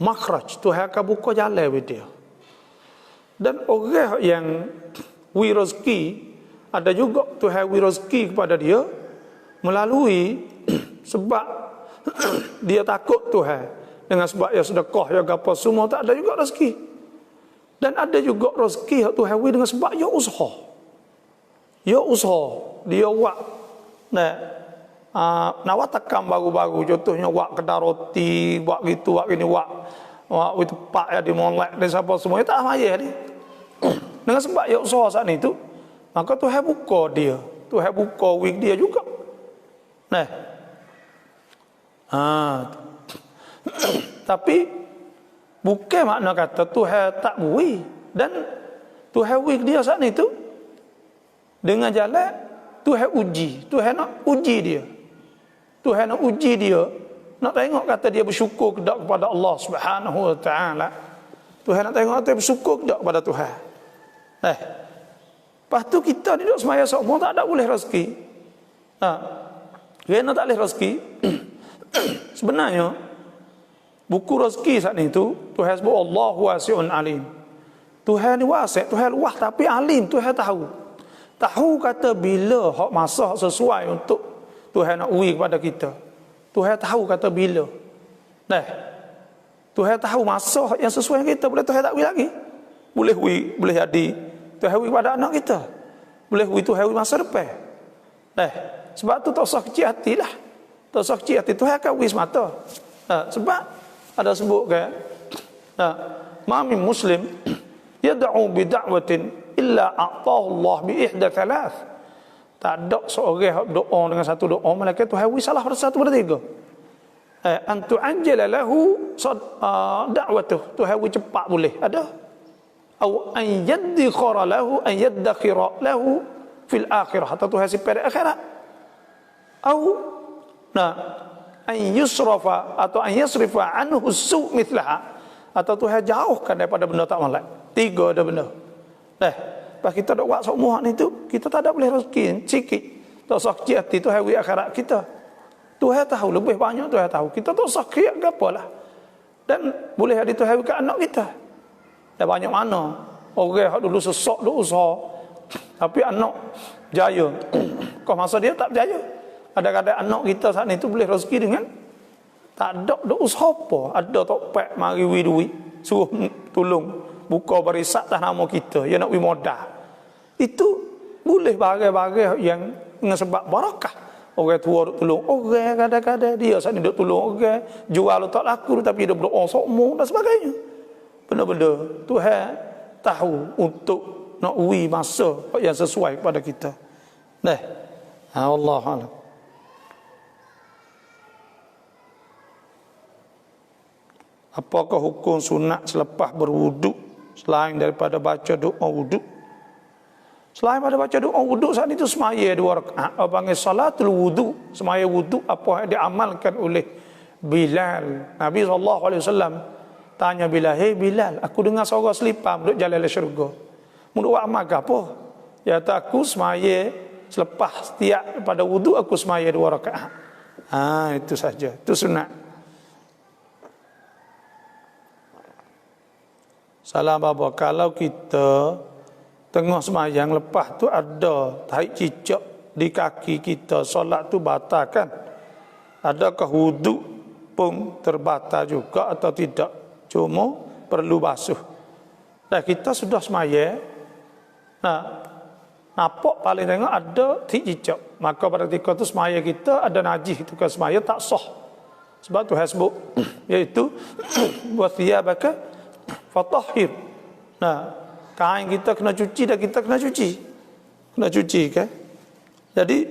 makhraj Tuhan akan buka jalan bagi dia dan orang yang wi rezeki ada juga Tuhan wi rezeki kepada dia melalui sebab dia takut Tuhan dengan sebab ya sedekah ya apa semua tak ada juga rezeki dan ada juga rezeki Tuhan wi dengan sebab ya usaha dia buat nawatakam baru-baru contohnya buat kedai roti buat gitu buat gini buat itu pak ya di molek dan siapa semua tak payah ni dengan sebab ya usaha saat itu maka Tuhan buka dia Tuhan buka wig dia juga tapi bukan makna kata Tuhan tak beri dan Tuhan wig dia saat itu dengan jalan Tuhan uji Tuhan nak uji dia Tuhan nak uji dia, nak tengok kata dia bersyukur ke tak kepada Allah Subhanahu wa taala. Tuhan nak tengok kata dia bersyukur ke tak kepada Tuhan. Lepas tu kita duduk semaya semua tak ada boleh rezeki. Kerana tak boleh rezeki. Sebenarnya buku rezeki saat itu Tuhan sebut Allahu wasi'un alim. Tuhan ni wasi', Tuhan luas tapi alim, Tuhan tahu. Tahu kata bila hak masa hak sesuai untuk Tuhan nak uji kepada kita. Tuhan tahu kata bila. Tuhan tahu masa yang sesuai dengan kita. Boleh Tuhan tak uji lagi. Boleh uji, boleh jadi Tuhan uji pada anak kita. Boleh uji Tuhan uji masa depan. Sebab tu tak usah kecil hati lah. Tak usah kecil hati. Tuhan akan uji semata. Sebab ada sebut ke ma min muslim yad'u bi da'watin illa a'tahu Allah bi ihda thalath. Tak ada seorang doa dengan satu doa malaikat Tuhan uji salah pada satu pada tiga. An tu'ajjala lahu da'watuh. Tuhan uji cepat boleh. Ada. Atau an yadkhira lahu fil akhirah, atau Tuhan simpan di akhirat. Atau an yusrafa atau an yasrifa anhu su' mithlaha, atau Tuhan jauhkan daripada benda tak malak. Tiga ada benda. Pas kita dak buat semua ni tu, kita tak ada boleh rezeki sikit. Tak usah kecil hati Tuhan di akhirat kita. Tuhan tahu lebih banyak, Tuhan tahu. Kita tak usah kira ke apalah. Dan boleh ada Tuhan ke anak kita. Dah banyak mana orang yang dulu sesak duk usaha tapi anak jaya. Kau masa dia tak berjaya. Kadang-kadang anak kita saat ni tu boleh rezeki dengan tak ada duk usaha apa. Ada tokpek mari wi duit, suruh tolong buka barisan atas nama kita, dia nak wi modal. Itu boleh bagai-bagai yang dengan sebab barakah. Orang tua duk tolong orang, kadang-kadang dia saat ni duk tolong orang, jual tak laku tapi dia berdoa sokmo dan sebagainya. Benda-benda Tuhan tahu untuk nak uji masa yang sesuai kepada kita. Allah alam. Apakah hukum sunat selepas berwuduk selain daripada baca doa wuduk? Selain daripada baca doa wuduk saat itu semaya 2 rakaat. Apa panggil salatul wuduk, semaya wuduk apa yang diamalkan oleh Bilal. Nabi SAW tanya Bilal, "Hei Bilal, aku dengar suara selipam duduk jalan ke syurga. Mu buat amal ke apa?" Dia kata, "Aku semaya selepas setiap pada wuduk aku semaya 2 rakaat." Itu saja. Itu sunat. Salah bapa, kalau kita tengah semayang lepas tu ada tahi cicak di kaki kita, solat tu batal kan? Adakah wuduk pun terbatal juga atau tidak? Cuma perlu basuh. Kita sudah semaya. Nampak paling tengok ada cicak. Maka pada ketika itu semaya kita ada najis, itu kan semaya tak sah. Sebab tu sebut iaitu wa thiyabaka fatahhir. Kain kita kena cuci dan kita kena cuci. Kena cuci kan? Jadi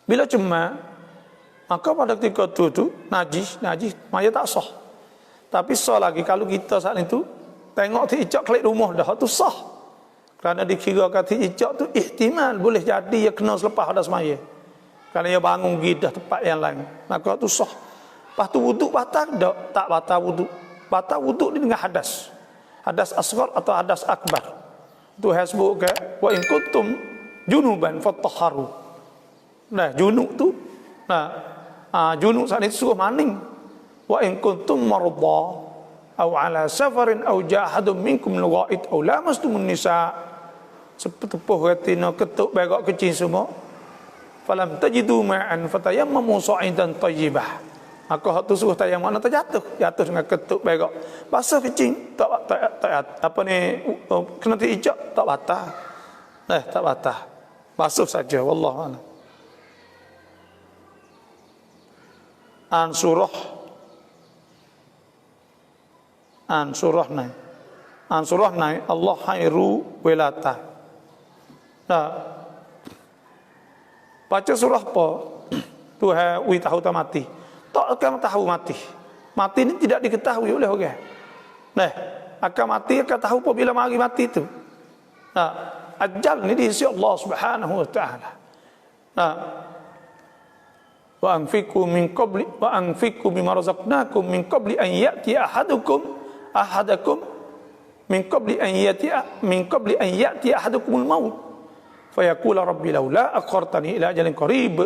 bila cuma maka pada ketika itu najis semaya tak sah. Tapi sah lagi kalau kita saat itu tengok cicak klik rumah dah, tu sah. Kerana dikira kata cicak tu ihtimal boleh jadi dia kena selepas ada semaya. Kalau dia bangun pergi dah tempat yang lain, maka tu sah. Lepas tu wuduk batal tak batal wuduk. Batal wuduk dengan hadas. Hadas asghar atau hadas akbar. Tu sebut ke wa in kuntum junuban fatahharu. Junub tu junub saat itu suruh maning. Wa in kuntum marda aw ala safarin aw jahadun minkum lughait aw lamastumun nisa, sepetupuh retina ketuk berak kecil semua, falam tajidu ma'an fatayammamu sa'idan tayyibah, maka hak tu suruh tayammum mana terjatuh dengan ketuk berak basah kecil tak apa ni kena ijab tak batal. Tak batal, basuh saja. Wallahu a'lam. An surah nai Allah khairu welata. Baca surah apa? Tuhan wi tahu tak mati. Tak akan tahu mati. Mati ini tidak diketahui oleh orang. Akan mati akan tahu apabila mari mati itu. Ajal ni diisi Allah Subhanahu wa taala. Wa anfiqu mimma razaqnakum min qabli an ya'ti ahadakum min qabli an ya'ti ahadukumul maut fayaqula rabbi laula akhartani ila ajalin qarib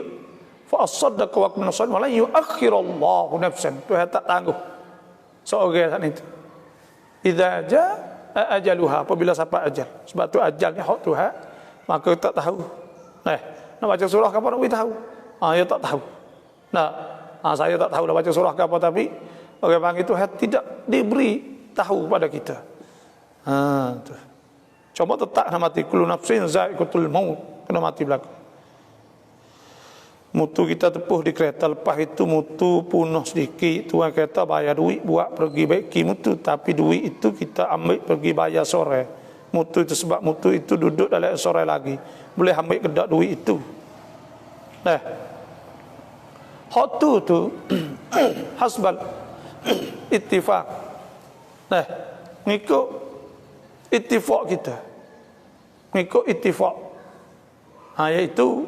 fa asaddaq wa akun nashad wa la yu'akhirallahu nafsan. Tuhan tak tangguh seorang saat itu. Idza jaa ajaluha, apabila sampai ajal. Sebab tu ajal ni hak Tuhan, maka tak tahu. Nak baca surah ke apa nak tahu? Ya tak tahu. Saya tak tahu nak baca surah ke apa, tapi orang panggil Tuhan tidak diberi tahu pada kita. Tu. Cuma tetap nak mati, kullu nafsin za'iqatul maut, kena mati belaka. Mutu kita tepuh di kereta, lepas itu mutu punah sedikit, tuan kereta bayar duit buat pergi baiki mutu, tapi duit itu kita ambil pergi bayar sore. Mutu itu sebab mutu itu duduk dalam sore lagi, boleh ambil kedak duit itu. Hak tu hasbal ittifaq. Ngikut ittifaq kita. Ngikut ittifaq. Iaitu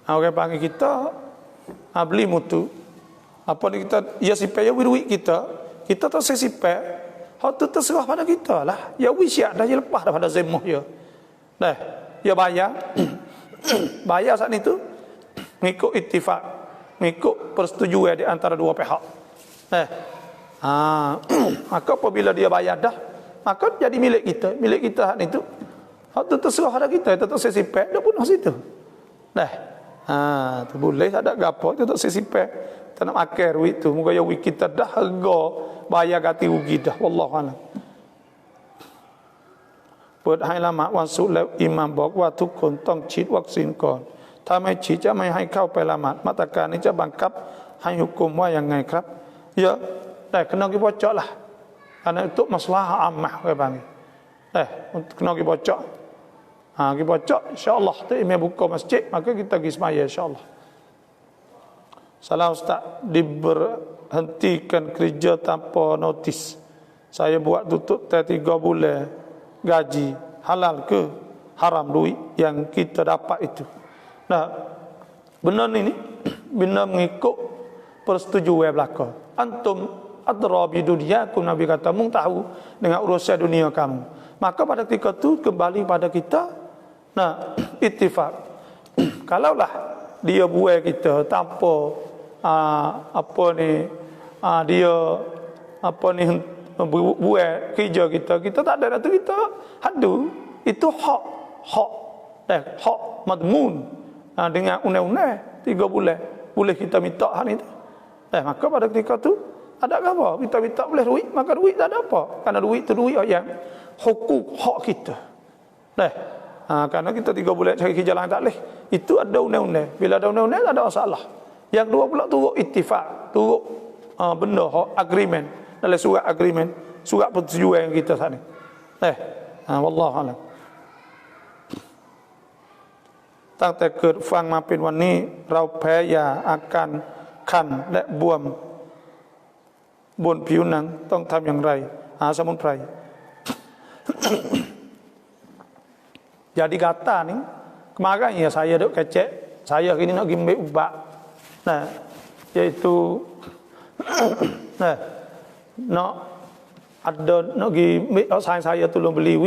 orang panggil kita beli mutu. Apa ni kita ya sipai ya duit kita tak sipai. Hak tu terserah pada kita lah. Ya wisyak dah, ya lepas dah pada zemah ya. Ya bayar. Bayar saat itu ngikut ittifaq, ngikut persetujuan di antara dua pihak. Maka apabila dia bayar dah, maka jadi milik kita. Milik kita hak itu. Hak tu terserah pada kita, kita tak sipai dah punah situ. Tu boleh tak ada gapo, itu tak sipai. Tak nak makan duit tu, muka ya kita dah harga bayar ganti rugi dah. Wallahu a'lam. ปิดให้ละหมาดวันศุกร์แล้วอิหม่ามบอกว่าทุกคนต้องฉีดวัคซีนก่อนถ้าไม่ฉีดจะไม่ให้เข้าไปละหมาดมาตรการนี้จะบังคับให้หุกุมว่ายังไงครับya kena pergi bocok lah karena untuk masalah ammah bang kena pergi bocok pergi bocok insyaAllah tu imam buka masjid maka kita pergi semaya insyaAllah. Salam Ustaz, diberhentikan kerja tanpa notis, saya buat tutup 3 bulan gaji, halal ke haram duit yang kita dapat itu? Benar ni benar mengikut persetujuan belaka. Antum adra bi dunyakum, Nabi kata, mung tahu dengan urusan dunia kamu. Maka pada ketika itu kembali pada kita ittifaq. Kalaulah dia buat kita tanpa dia buat kerja kita tak ada tu kita hadu itu hak madmun dengan undang-undang 3 bulan boleh kita minta hal itu. Maka pada ketika tu ada apa kita minta boleh duit, maka duit tak ada apa kerana duit itu duit yang hukuk hak kita. Kerana kita 3 bulan cari kerja lain tak boleh, itu ada undang-undang. Bila ada undang-undang tak ada masalah. Yang kedua pula turut ittifaq, turut benda agreement, dalam surat agreement, surat persetujuan yang kita saat ni. Wallahu a'lam. ตั้งแต่เกิดฟังมาเป็นวันนี้เราแพ้ยาอาการคันและบวมบนผิวหนังต้องทำอย่างไรหาสมุนไพร Jadi kata ni kemarin ya saya duk kecek, saya kini nak pergi ambil ubat. Iaitu nak pergi saya tolong beli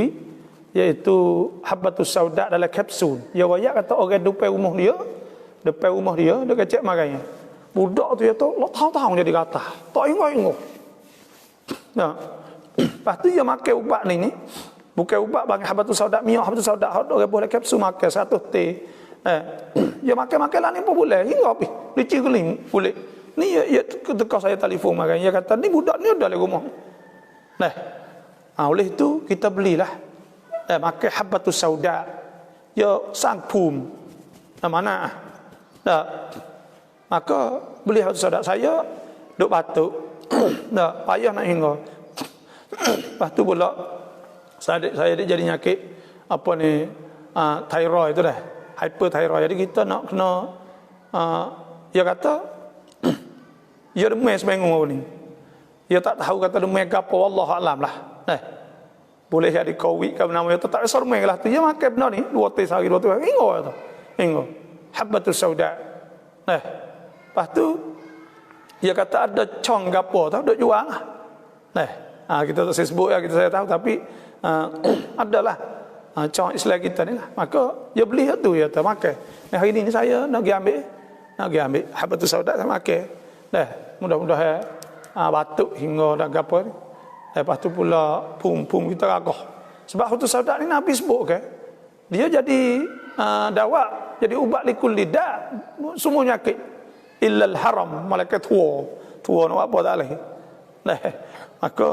iaitu habbatus sauda dalam kapsul. Ya wayak kata orang depan rumah dia dia kecek marahnya. Budak tu ya tu lo tahu jadi kata. Tak ingat. Lepas tu dia makan ubat ni. Bukan ubat bagi habbatus sauda, habbatus sauda orang boleh kapsul makan 100 teh. Dia makan lah ni pun boleh. Hingga api. Licin keling boleh. Ni ya ketika saya telefon marahnya dia kata ni budak ni ada di rumah. Oleh itu kita belilah makan habbatus sauda. Ya sang pum. Mana? Maka beli habbatus sauda saya duk batuk. Payah nak hingga. Lepas tu pula saya jadi nyakit thyroid tu dah. Hyperthyroid. Jadi kita nak kena dia kata dia demam seminggu ni. Dia tak tahu kata demam apa, wallahu alam lah. Boleh jadi covid ke nama dia tak esor demam lah tu. Dia makan benda ni 2 teh sehari 2 teh. Hingga. Habbatus sauda. Lepas tu dia kata ada cong gapo tahu duk jual lah. Kita tak saya sebut ya, saya tahu, tapi adalah cong Islam kita ni lah. Maka dia beli tu ya tak makan. Hari ni saya nak pergi ambil habatus sauda tak makan. Mudah-mudahan batuk hingga dak gapo ni. Lepas tu pula pum kita ragah. Sebab habatus sauda ni Nabi sebut ke, dia jadi dawa, jadi ubat likul lidah, semua penyakit. Illal haram, malaikat tua nak apa tak leh. Maka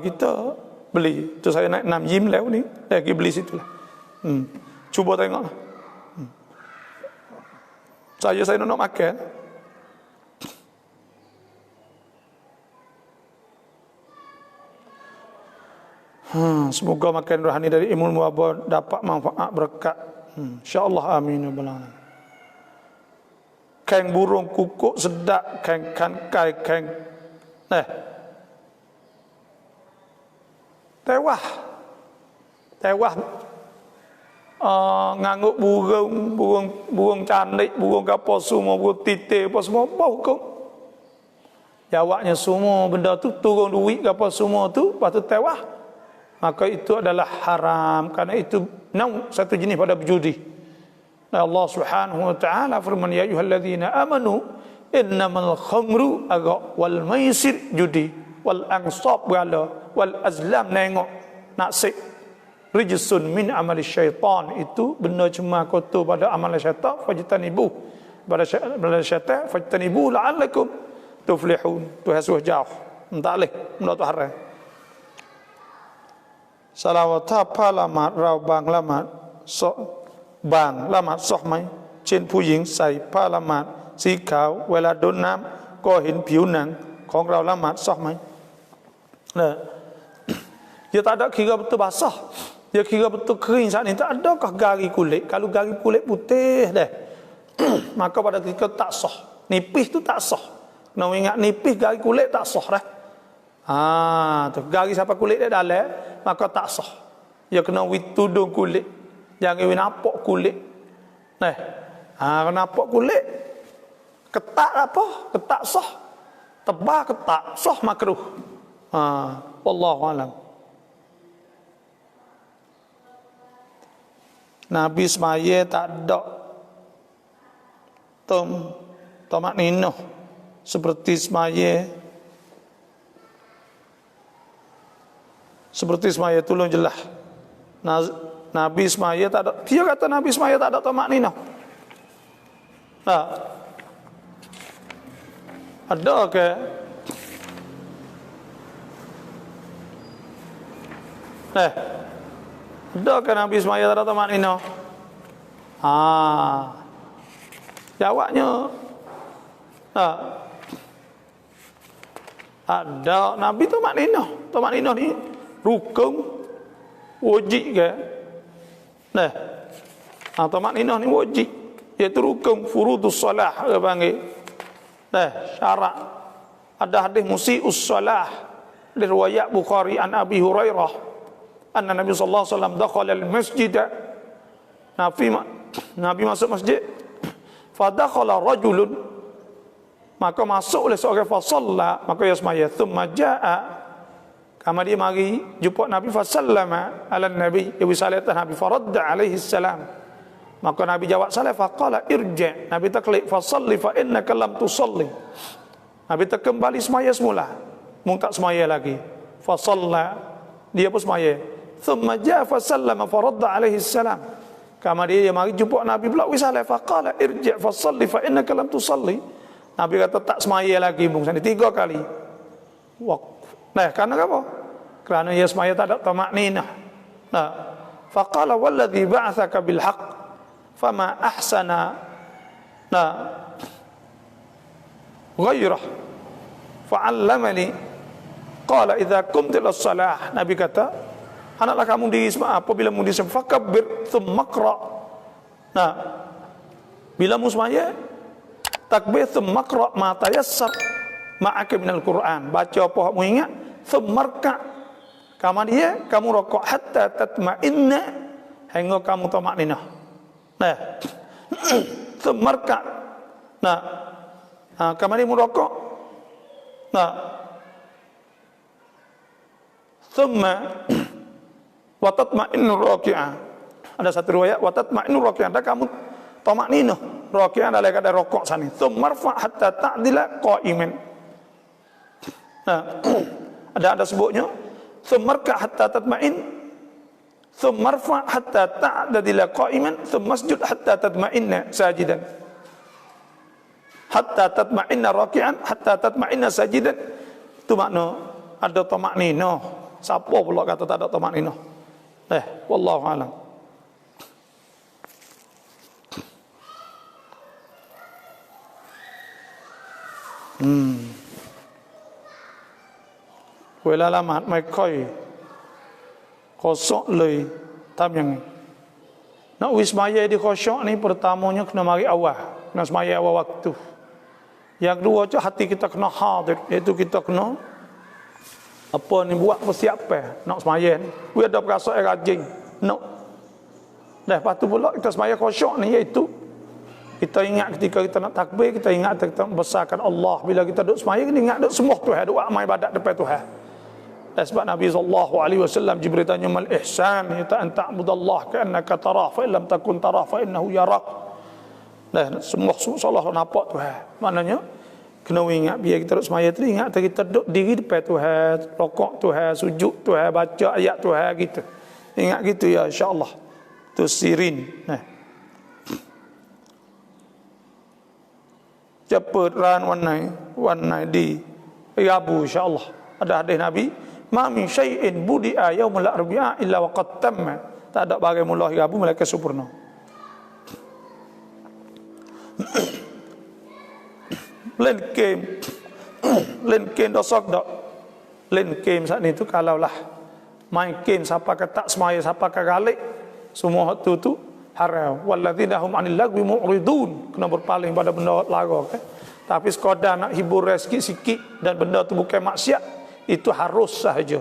kita beli. Tu saya naik 6 jim lew ni, pergi beli situ lah. Cuba tengok. Saya nak makan. Semoga makan rohani dari Imam Muwabba dapat manfaat berkat. InsyaAllah amin ya rabbal alamin. Keng burung kukuk sedap, keng kankai, keng tewah nganguk burung cantik, burung kapal semua, burung titik apa semua bau kau. Jawabnya semua benda tu turun duit kapal semua tu, lepas tu tewah. Maka itu adalah haram, karena itu satu jenis pada berjudi. Allah Subhanahu wa taala firman, ya ayyuhalladzina amanu innamal khamru wal maisir judi wal ansab wal azlam nengok naksik rijsun min amali syaitan, itu benda cuma kotor pada amal syaitan, fajtanibu pada syaitan, fajtanibu la'allakum tuflihun. Tu hasuh jauh tak boleh benda tu haram. Salawat apa lamat rau bang lamat so bang lamat soh mai เช่นผู้หญิงใส่ผ้าละหมาดสีขาวเวลาโดนน้ำก็เห็นผิวหนังของเราละหมาดซอไหมdia tak ada kira betul basah, dia kira betul kering saat ini. Tak adakah gari kulit? Kalau gari kulit putih dah maka pada ketika tak sah. Nipis tu tak sah. Nak ingat nipis gari kulit tak sah dah. Tu gari sampai kulit dia dalam maka tak sah. Dia kena tudung kulit, jangan nampak kulit. Kalau nampak kulit ketak apa? Ketak sah. Tebal ketak sah makruh. Wallahu alam. Nabi semaya tak ada tomak ninoh seperti semaya tolong jelas. Nabi semaya tak ada. Dia kata Nabi semaya tak ada tomak ninoh. Ada ke? Ada ke Nabi semaya tak ada tomak ninoh? Jawabnya ada. Nabi tomak ninoh. Tomak ninoh ni rukun wajib ke? Tomak ninoh ni wajib, iaitu rukun furudus salah dia panggil. Syarat. Ada hadis musiius salah dari riwayat Bukhari an Abi Hurairah anna Nabi sallallahu alaihi wasallam dakhala al-masjid. Nabi masuk masjid. Fa dakhala rajulun, maka masuk oleh seorang fa shalla, maka ia semaya. Thumma jaa, kama dia mari jumpa Nabi, fa sallama ala Nabi, ia salatah Nabi, fa radda alaihi salam. Maka Nabi jawab salam, fa qala irji'. Nabi taklid fa salli fa innaka lam tusalli. Nabi kembali semaya semula. Mung tak semaya lagi. Fa shalla, dia pun semaya. Thumma jaa fa sallama fa radda alaihi salam. Kama dia mari jumpa Nabi pula wisala fa qala irji' fa salli fa innaka lam tusalli. Nabi kata tak semaya lagi mung sana 3 kali. Karena apa? Kerana ia semaya tak ada tamak ninah. Fa qala walladhi ba'athaka bil haqq fama ahsana ghairah fa'allamani qala idza qumta ila shalah. Nabi kata, hendaklah kamu apabila mu disembah fakabbir thumma qra. Bila mu semaya takbir thumma qra ma tayassar ma'aka minal Quran. Baca apa mu ingat, thumma rka'. Kemudian kamu rukuk hatta tatma'inna, hingga kamu tamakninah. Thumma rka'. Kamari merokok. Nah, thumma wa tatma'innu raki'ah. Ada satu riwayat wa tatma'innu raki'ah, dan kamu tamakninah raki'ah dalam keadaan rokok sana. Thumma marfa' hatta ta'dila qa'iman. Nah, ada sebutnya thumma marka' hatta tatma'in, thumma marfa' hatta ta'dila qa'iman, thumma masjud hatta tatma'inna sajidan. Hatta tatma'inna raki'an, hatta tatma'inna sajidan. Itu makna ada tamakninah. Siapa pula kata tak ada tamakninah? Wallahu a'lam. วลาละหมาดไม่ค่อยkosokเลยทำยังไงnak wismaya di kosok ni pertamanya kena mari awal, kena semaya awal waktu. Yang kedua tu hati kita kena hadir, iaitu kita kena apa ni buat persiapan nak semaya ni. We ada perasaan rajin nak. Lepas tu pula kita semaya kosok ni iaitu kita ingat ketika kita nak takbir, kita ingat kita membesarkan Allah. Bila kita duduk semaya, kita ingat duduk semua Tuhan, duduk amal ibadat depan Tuhan. Dan sebab Nabi SAW Jibril tanya mal ihsan, kita anta'budallah ka'annaka tarah, fa illam takun tarah fa innahu yarak. Dan semua salah nampak Tuhan. Maknanya kena ingat biar kita duduk semaya tu, ingat kita duduk diri depan Tuhan, rokok Tuhan, sujud Tuhan, baca ayat Tuhan gitu. Ingat gitu ya insya-Allah. Tu sirin. Cepat ran wanai di Rabu insya-Allah. Ada hadis Nabi, ma min syai'in budi'a yaumul arbi'a illa waqad tamma. Tak ada bagai mula Rabu melainkan sempurna. Len game dosak dak. Len game saat itu kalaulah main game siapa kata semaya siapa kagalik semua tu haram. Walladzina hum 'anil lagwi mu'ridun, kena berpaling pada benda lagu kan. Tapi sekadar nak hibur sikit dan benda tu bukan maksiat, itu harus sahaja.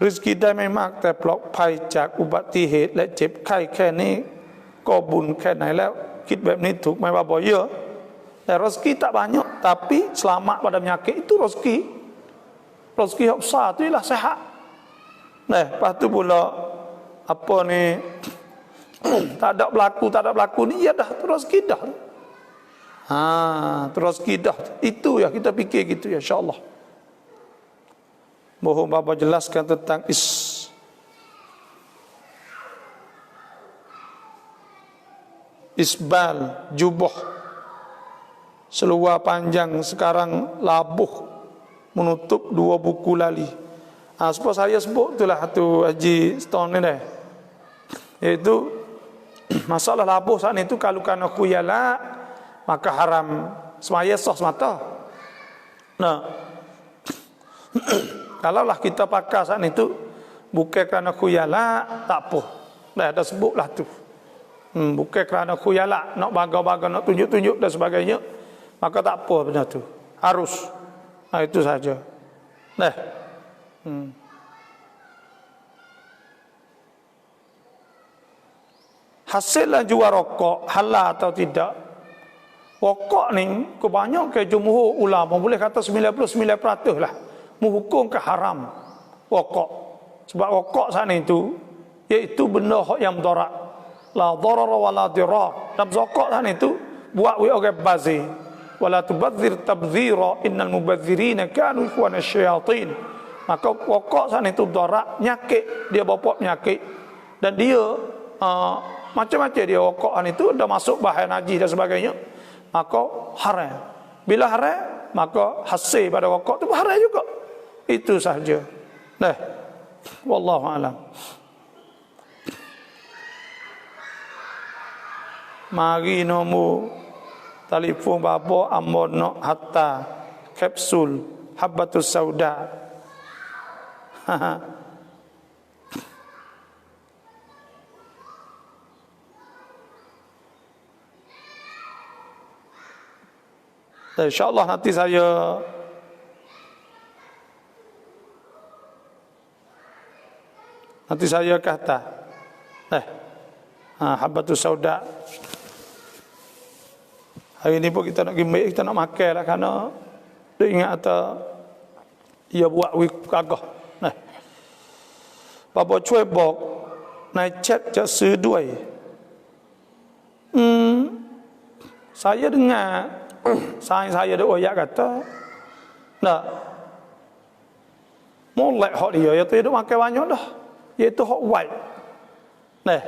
Rezekiได้ไม่มากแต่ปลอดภัยจากอุบัติเหตุและเจ็บไข้แค่นี้ก็บุญแค่ไหนแล้วคิดแบบนี้ถูกไหมว่าบ่เยอะแต่rezeki tak banyak tapi selamat pada penyakit itu rezeki yang besar tu ialah sihat. Lepas tu pula apa ni tak ada berlaku ni ya dah terus kita terus kita itu ya kita fikir gitu ya insyaallah. Mohon Bapa jelaskan tentang isbal jubah seluar panjang sekarang labuh menutup dua buku lali. Sebab saya sebut itulah tu Haji Stone ni dah. Iaitu masalah labuh saat itu kalau kena khuyala maka haram semaya sah semata. Nah, kalaulah kita pakai saat itu bukan kerana khuyala tak apa. Dah ada sebutlah tu. Bukan kerana khuyala nak bangga-bangga nak tunjuk-tunjuk dan sebagainya, maka tak apa benda tu. Harus. Itu saja. Dah. Hasilnya jual rokok halal atau tidak? Rokok ni kebanyakan jumhur ulama boleh kata 99% lah menghukum ke haram rokok. Sebab rokok saat itu iaitu benda yang mudarat. La darara wa la dirar. Dan rokok saat itu buat orang bazir. Wala tubadzir tabdzira innal mubadzirina kanu ikhwana syayatin. Maka rokok saat itu mudarat, penyakit, dia bawa penyakit dan dia macam-macam dia rokok itu dah masuk bahaya najis dan sebagainya, maka haram. Bila haram, maka hasil pada rokok itu haram juga. Itu sahaja. Nah, wallahu alam. Mari nombor telefon bapa amon nak hatta kapsul habbatus sauda. InsyaAllah nanti saya kata habbatus sauda Hari ni pun kita nak pergi, kita nak makan lah kerana dia ingat kata ia buat kagah. Nah. Bapa cuai bok naik chat je seduai. Saya dengar saya ada oyak kata nak molek hok dia iaitu dia makan banyak dah. Iaitu hok white. Nah,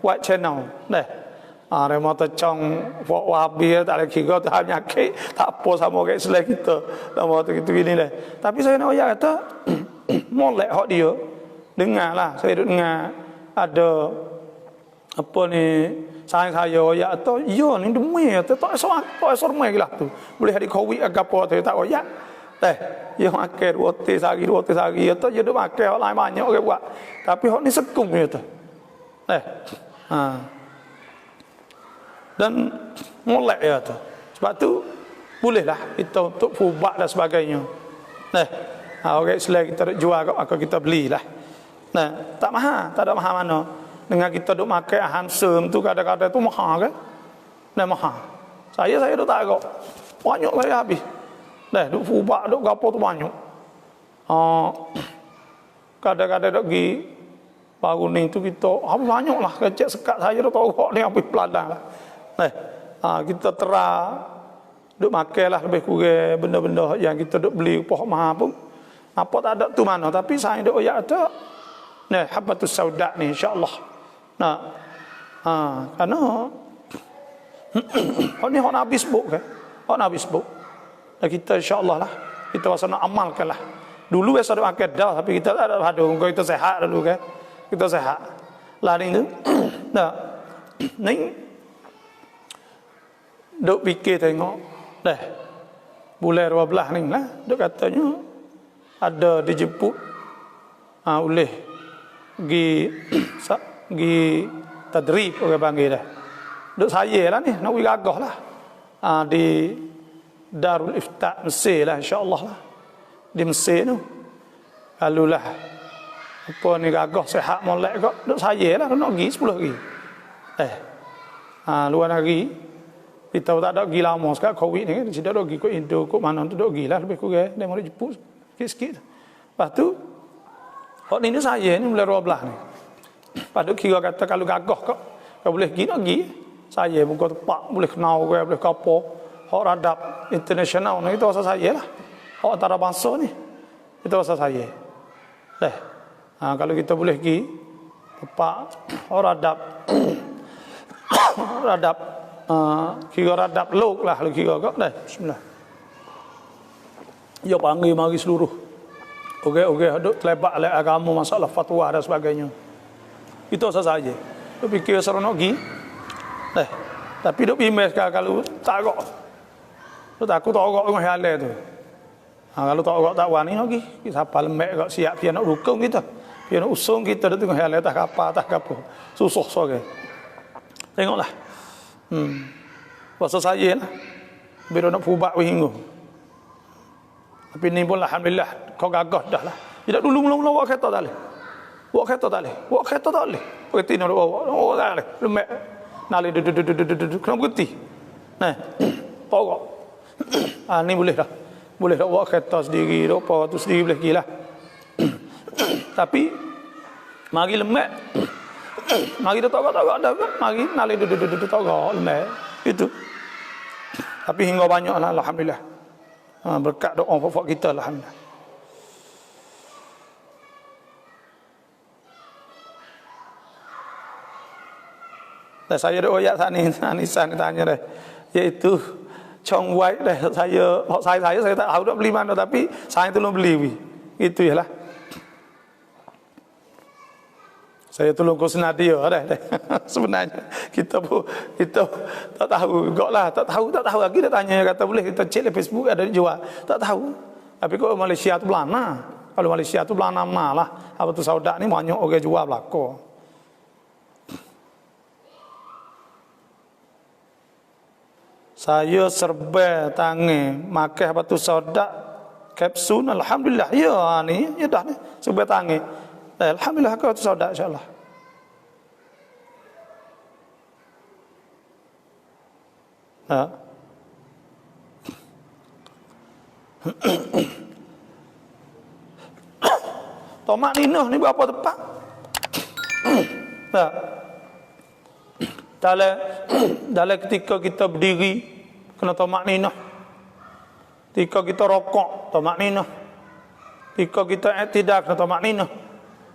white channel. Nah. Rema tecong wabi tak ada kira tak penyakit tak apa sama kayak selai kita nama tu gitu gini lah. Tapi saya nak oyak kata molek hok dia dengarlah saya dengar ada apa ni saya oyak atau yo ni demi atau tak esok mai lah tu boleh hari covid agapo tu tak oyak teh yo makan 2 sehari atau yo dak makan lain banyak orang buat tapi hok ni sekung je tu dan molek ya tu. Sebab tu bolehlah kita untuk fubak dan sebagainya. Orang Islam kita nak jual kau kita belilah. Tak mahal, tak ada mahal mana. Dengan kita duk makan hansum tu kadang-kadang tu mahal kan? Mahal. Saya duk tak agak. Banyak saya habis. Duk fubak duk gapo tu banyak. Kadang-kadang duk pergi baru ni tu kita habis banyaklah kecek sekat saya duk tahu kok ni habis peladang lah. Kita duk makan lah lebih kurang benda-benda yang kita duk beli upah mahal pun apa tak ada tu mana tapi saya duk oyak ada habatus sauda ni insya-Allah. Karena hok ni hok habis buk kan. Hok habis buk. Dan kita insya-Allah lah kita rasa nak amalkanlah. Dulu biasa duk makan dah tapi kita tak ada hadung kita sehat dulu kan. Kita sehat. Lah ni tu. Ni duk fikir tengok bulan 12 ni lah duk katanya ada dijemput oleh gi tadrib orang panggil dah duk saya lah ni nak pergi gagah lah di Darul Ifta Mesir lah insya-Allah lah di Mesir tu lalu lah apa ni gagah sehat molek kok duk saya lah nak pergi 10 hari luar negeri kita tak ada pergi lama sekarang covid ni kan kita ada pergi ke Indo ke mana tu duk pergi lah lebih kurang dia mau jemput sikit-sikit lepas tu hok ni saya ni bulan 12 ni lepas tu kira kata kalau gagah kok kau boleh pergi nak pergi saya buka tempat boleh kenal ke boleh ke apa hok radap international ni itu rasa saya lah hok antarabangsa ni itu rasa saya kalau kita boleh pergi tempat hok radap kira radap lok lah kira kok bismillah ya panggil mari seluruh okey duk terlibat oleh agama masalah fatwa dan sebagainya itu saja tu fikir seronok pergi tapi duk email kalau tak agak tu takut tak agak dengan halal tu kalau tak agak tak wani lagi siapa lemek kok siap dia nak dukung kita dia nak usung kita tu dengan halal tak apa susah soge tengoklah Pasal saya lah bila nak fubak hingga tapi ni pun alhamdulillah kau gagah dah lah tidak dulu mula-mula buat kereta tak boleh buat kereta tak boleh berhenti nak bawa tak boleh lemak nali kena berhenti togok ni boleh dah buat kereta sendiri apa tu sendiri boleh pergi lah tapi mari lemak mari dia togak dah mari nali togak lemak itu tapi hingga banyak lah alhamdulillah berkat doa pokok kita alhamdulillah. Dan saya ada oyak Anisan tanya dah iaitu Chong White dah saya tak tahu nak beli mana tapi saya tolong beli itu ialah saya tolong kau senadia dah. Sebenarnya kita tak tahu goklah, tak tahu lagi dia tanya kata boleh kita cek di Facebook ada dijual. Tak tahu. Tapi kalau Malaysia tu belana. Kalau Malaysia tu belana malah apa tu saudak ni banyak orang jual belako. Saya serba tangan makan apa tu saudak kapsul alhamdulillah. Ya ni ya dah ni serba tangan. Alhamdulillah kau tu saudak insya-Allah. Tamak ninah ni berapa tepat? Tak. Dalam ketika kita berdiri kena tamak ninah. Ketika kita rokok tamak ninah. Ketika kita i'tidal kena tamak ninah.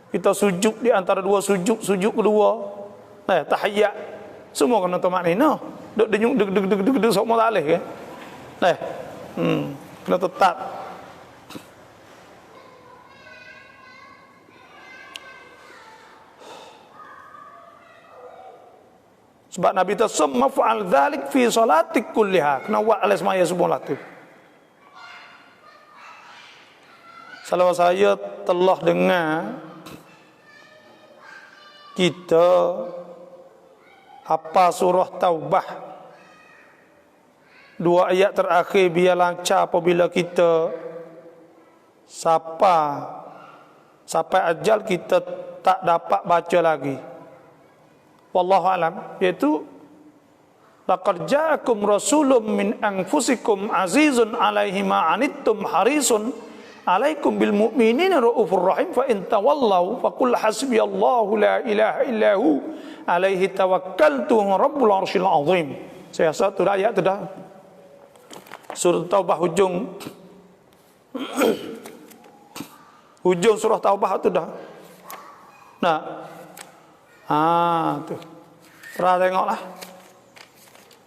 Kita sujud di antara dua sujud kedua. Tahiyat semua kena tamak ninah. Duk denyuk semua tak boleh kan? Kena tetap. Sebab Nabi tersebut maf'al dhalik fi salatik kulliha. Kena buat alas maya semua tu. Kalau saya telah dengar kita apa surah Taubah 2 ayat terakhir biar lancar apabila kita sampai ajal kita tak dapat baca lagi. Wallahu alam, iaitu laqad ja'akum rasulun min anfusikum azizun 'alaihi ma 'anittum harisun 'alaikum bil mu'minina raufur rahim fa in tawallaw faqul hasbiyallahu la ilaha illahu 'alaihi tawakkaltu rabbul arsyil azim. Saya satu ayat tu dah. Surah Taubah hujung surah Taubah tu dah. Tu. Pernah tengoklah.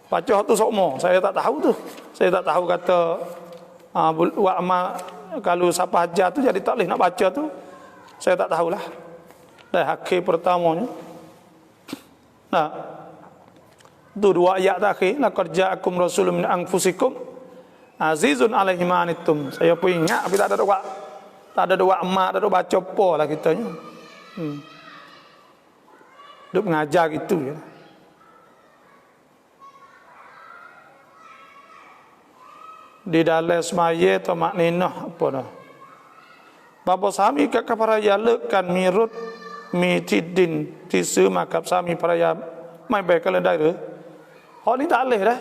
Baca tu sokmo. Saya tak tahu tu. Saya tak tahu kata kalau siapa hajar tu jadi tak boleh nak baca tu. Saya tak tahulah. Dah akhir pertamanya. Tu 2 ayat terakhir. Laqad ja'akum rasulun min anfusikum azizun 'alaihi ma 'anittum. Saya pun ingat tapi tak ada doa. Tak ada doa emak, tak ada baca apa lah kitanya. Duk mengajar gitu ya. Di dalam semaya tamak ninah apa dah. Bapa sami kat kaparaya lekan mirut mitidin tisu makap sami paraya mai baik kalau daerah. Hal ni tak boleh dah.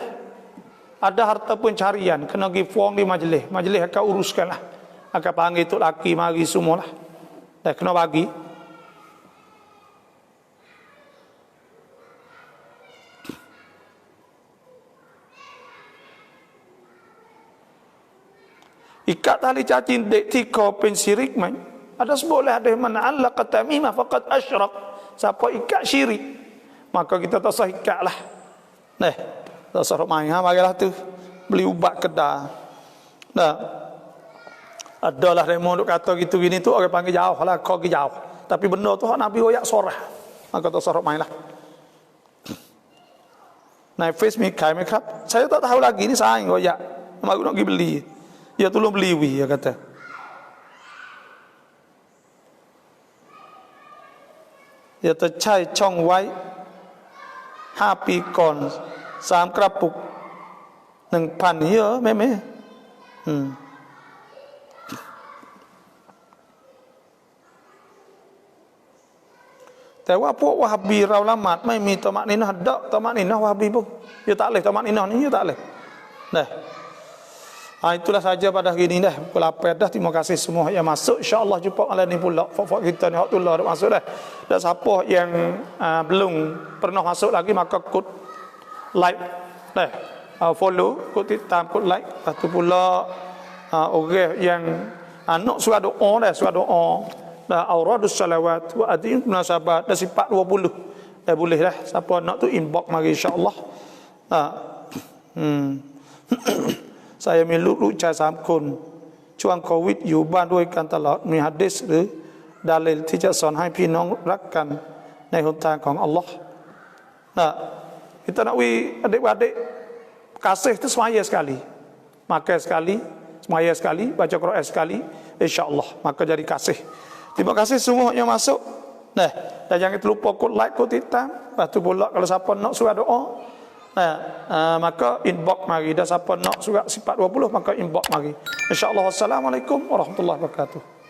Ada harta pencarian kena gi form di majlis. Majlis akan uruskanlah. Akan panggil tok laki mari semualah. Dah kena bagi. Ikat tali cacing dek tika pensirik man. Ada seboleh ada man allaqa tamimah faqad asyrak. Siapa ikat syirik, maka kita tak sah ikatlah. Tak sah main marilah tu beli ubat kedah. Adalah remo duk kata gitu gini tu orang panggil jauh lah, kau pergi jauh. Tapi benda tu hak Nabi royak sorah. Maka tak sah mainlah. Face mi kai mai krab. Saya tak tahu lagi ni saing royak. Mak nak pergi beli. Ya tolong beli wi, ya kata. Ya tercai chongไว้5 ปีก่อน3 กระปุก 1,000 เยอะไหมแต่ว่าพวกวะฮับบีเราละหมาดไม่มีตะมะนีนะห์ดะตะมะนีนะห์วะฮับบีpun ya tak leh tะมะนีนะห์ni ya tak leh. Itulah saja pada hari ini dah. Pukul 8 dah. Terima kasih semua yang masuk. InsyaAllah jumpa malam ni pula. Fak-fak kita ni Haqtullah dah masuk dah. Dan siapa yang belum pernah masuk lagi maka kod like follow, kod titam, kod like. Lepas tu pula orang yang nak surah doa dah, surah doa dah auradus salawat wa adin munasabat dah sifat 20 dah boleh dah. Siapa nak tu inbox mari insyaAllah. Sayaมีลูกชาย3 คนช่วงโควิดอยู่บ้านด้วยกันตลอดมีหะดีษหรือดาลิลที่จะสอนให้พี่น้องรักกันในหนทางของอัลลอฮ์kita nak adik-adik kasih itu semaya sekali, makan sekali, semaya sekali, baca Quran sekali, insya-Allah maka jadi kasih. Terima kasih semua yang masuk. Dan jangan terlupa kod like, kod titam. Lepas tu pula kalau siapa nak surah doa maka inbox mari. Dan siapa nak surat sifat 20 maka inbox mari. InsyaAllah. Wassalamualaikum warahmatullahi wabarakatuh.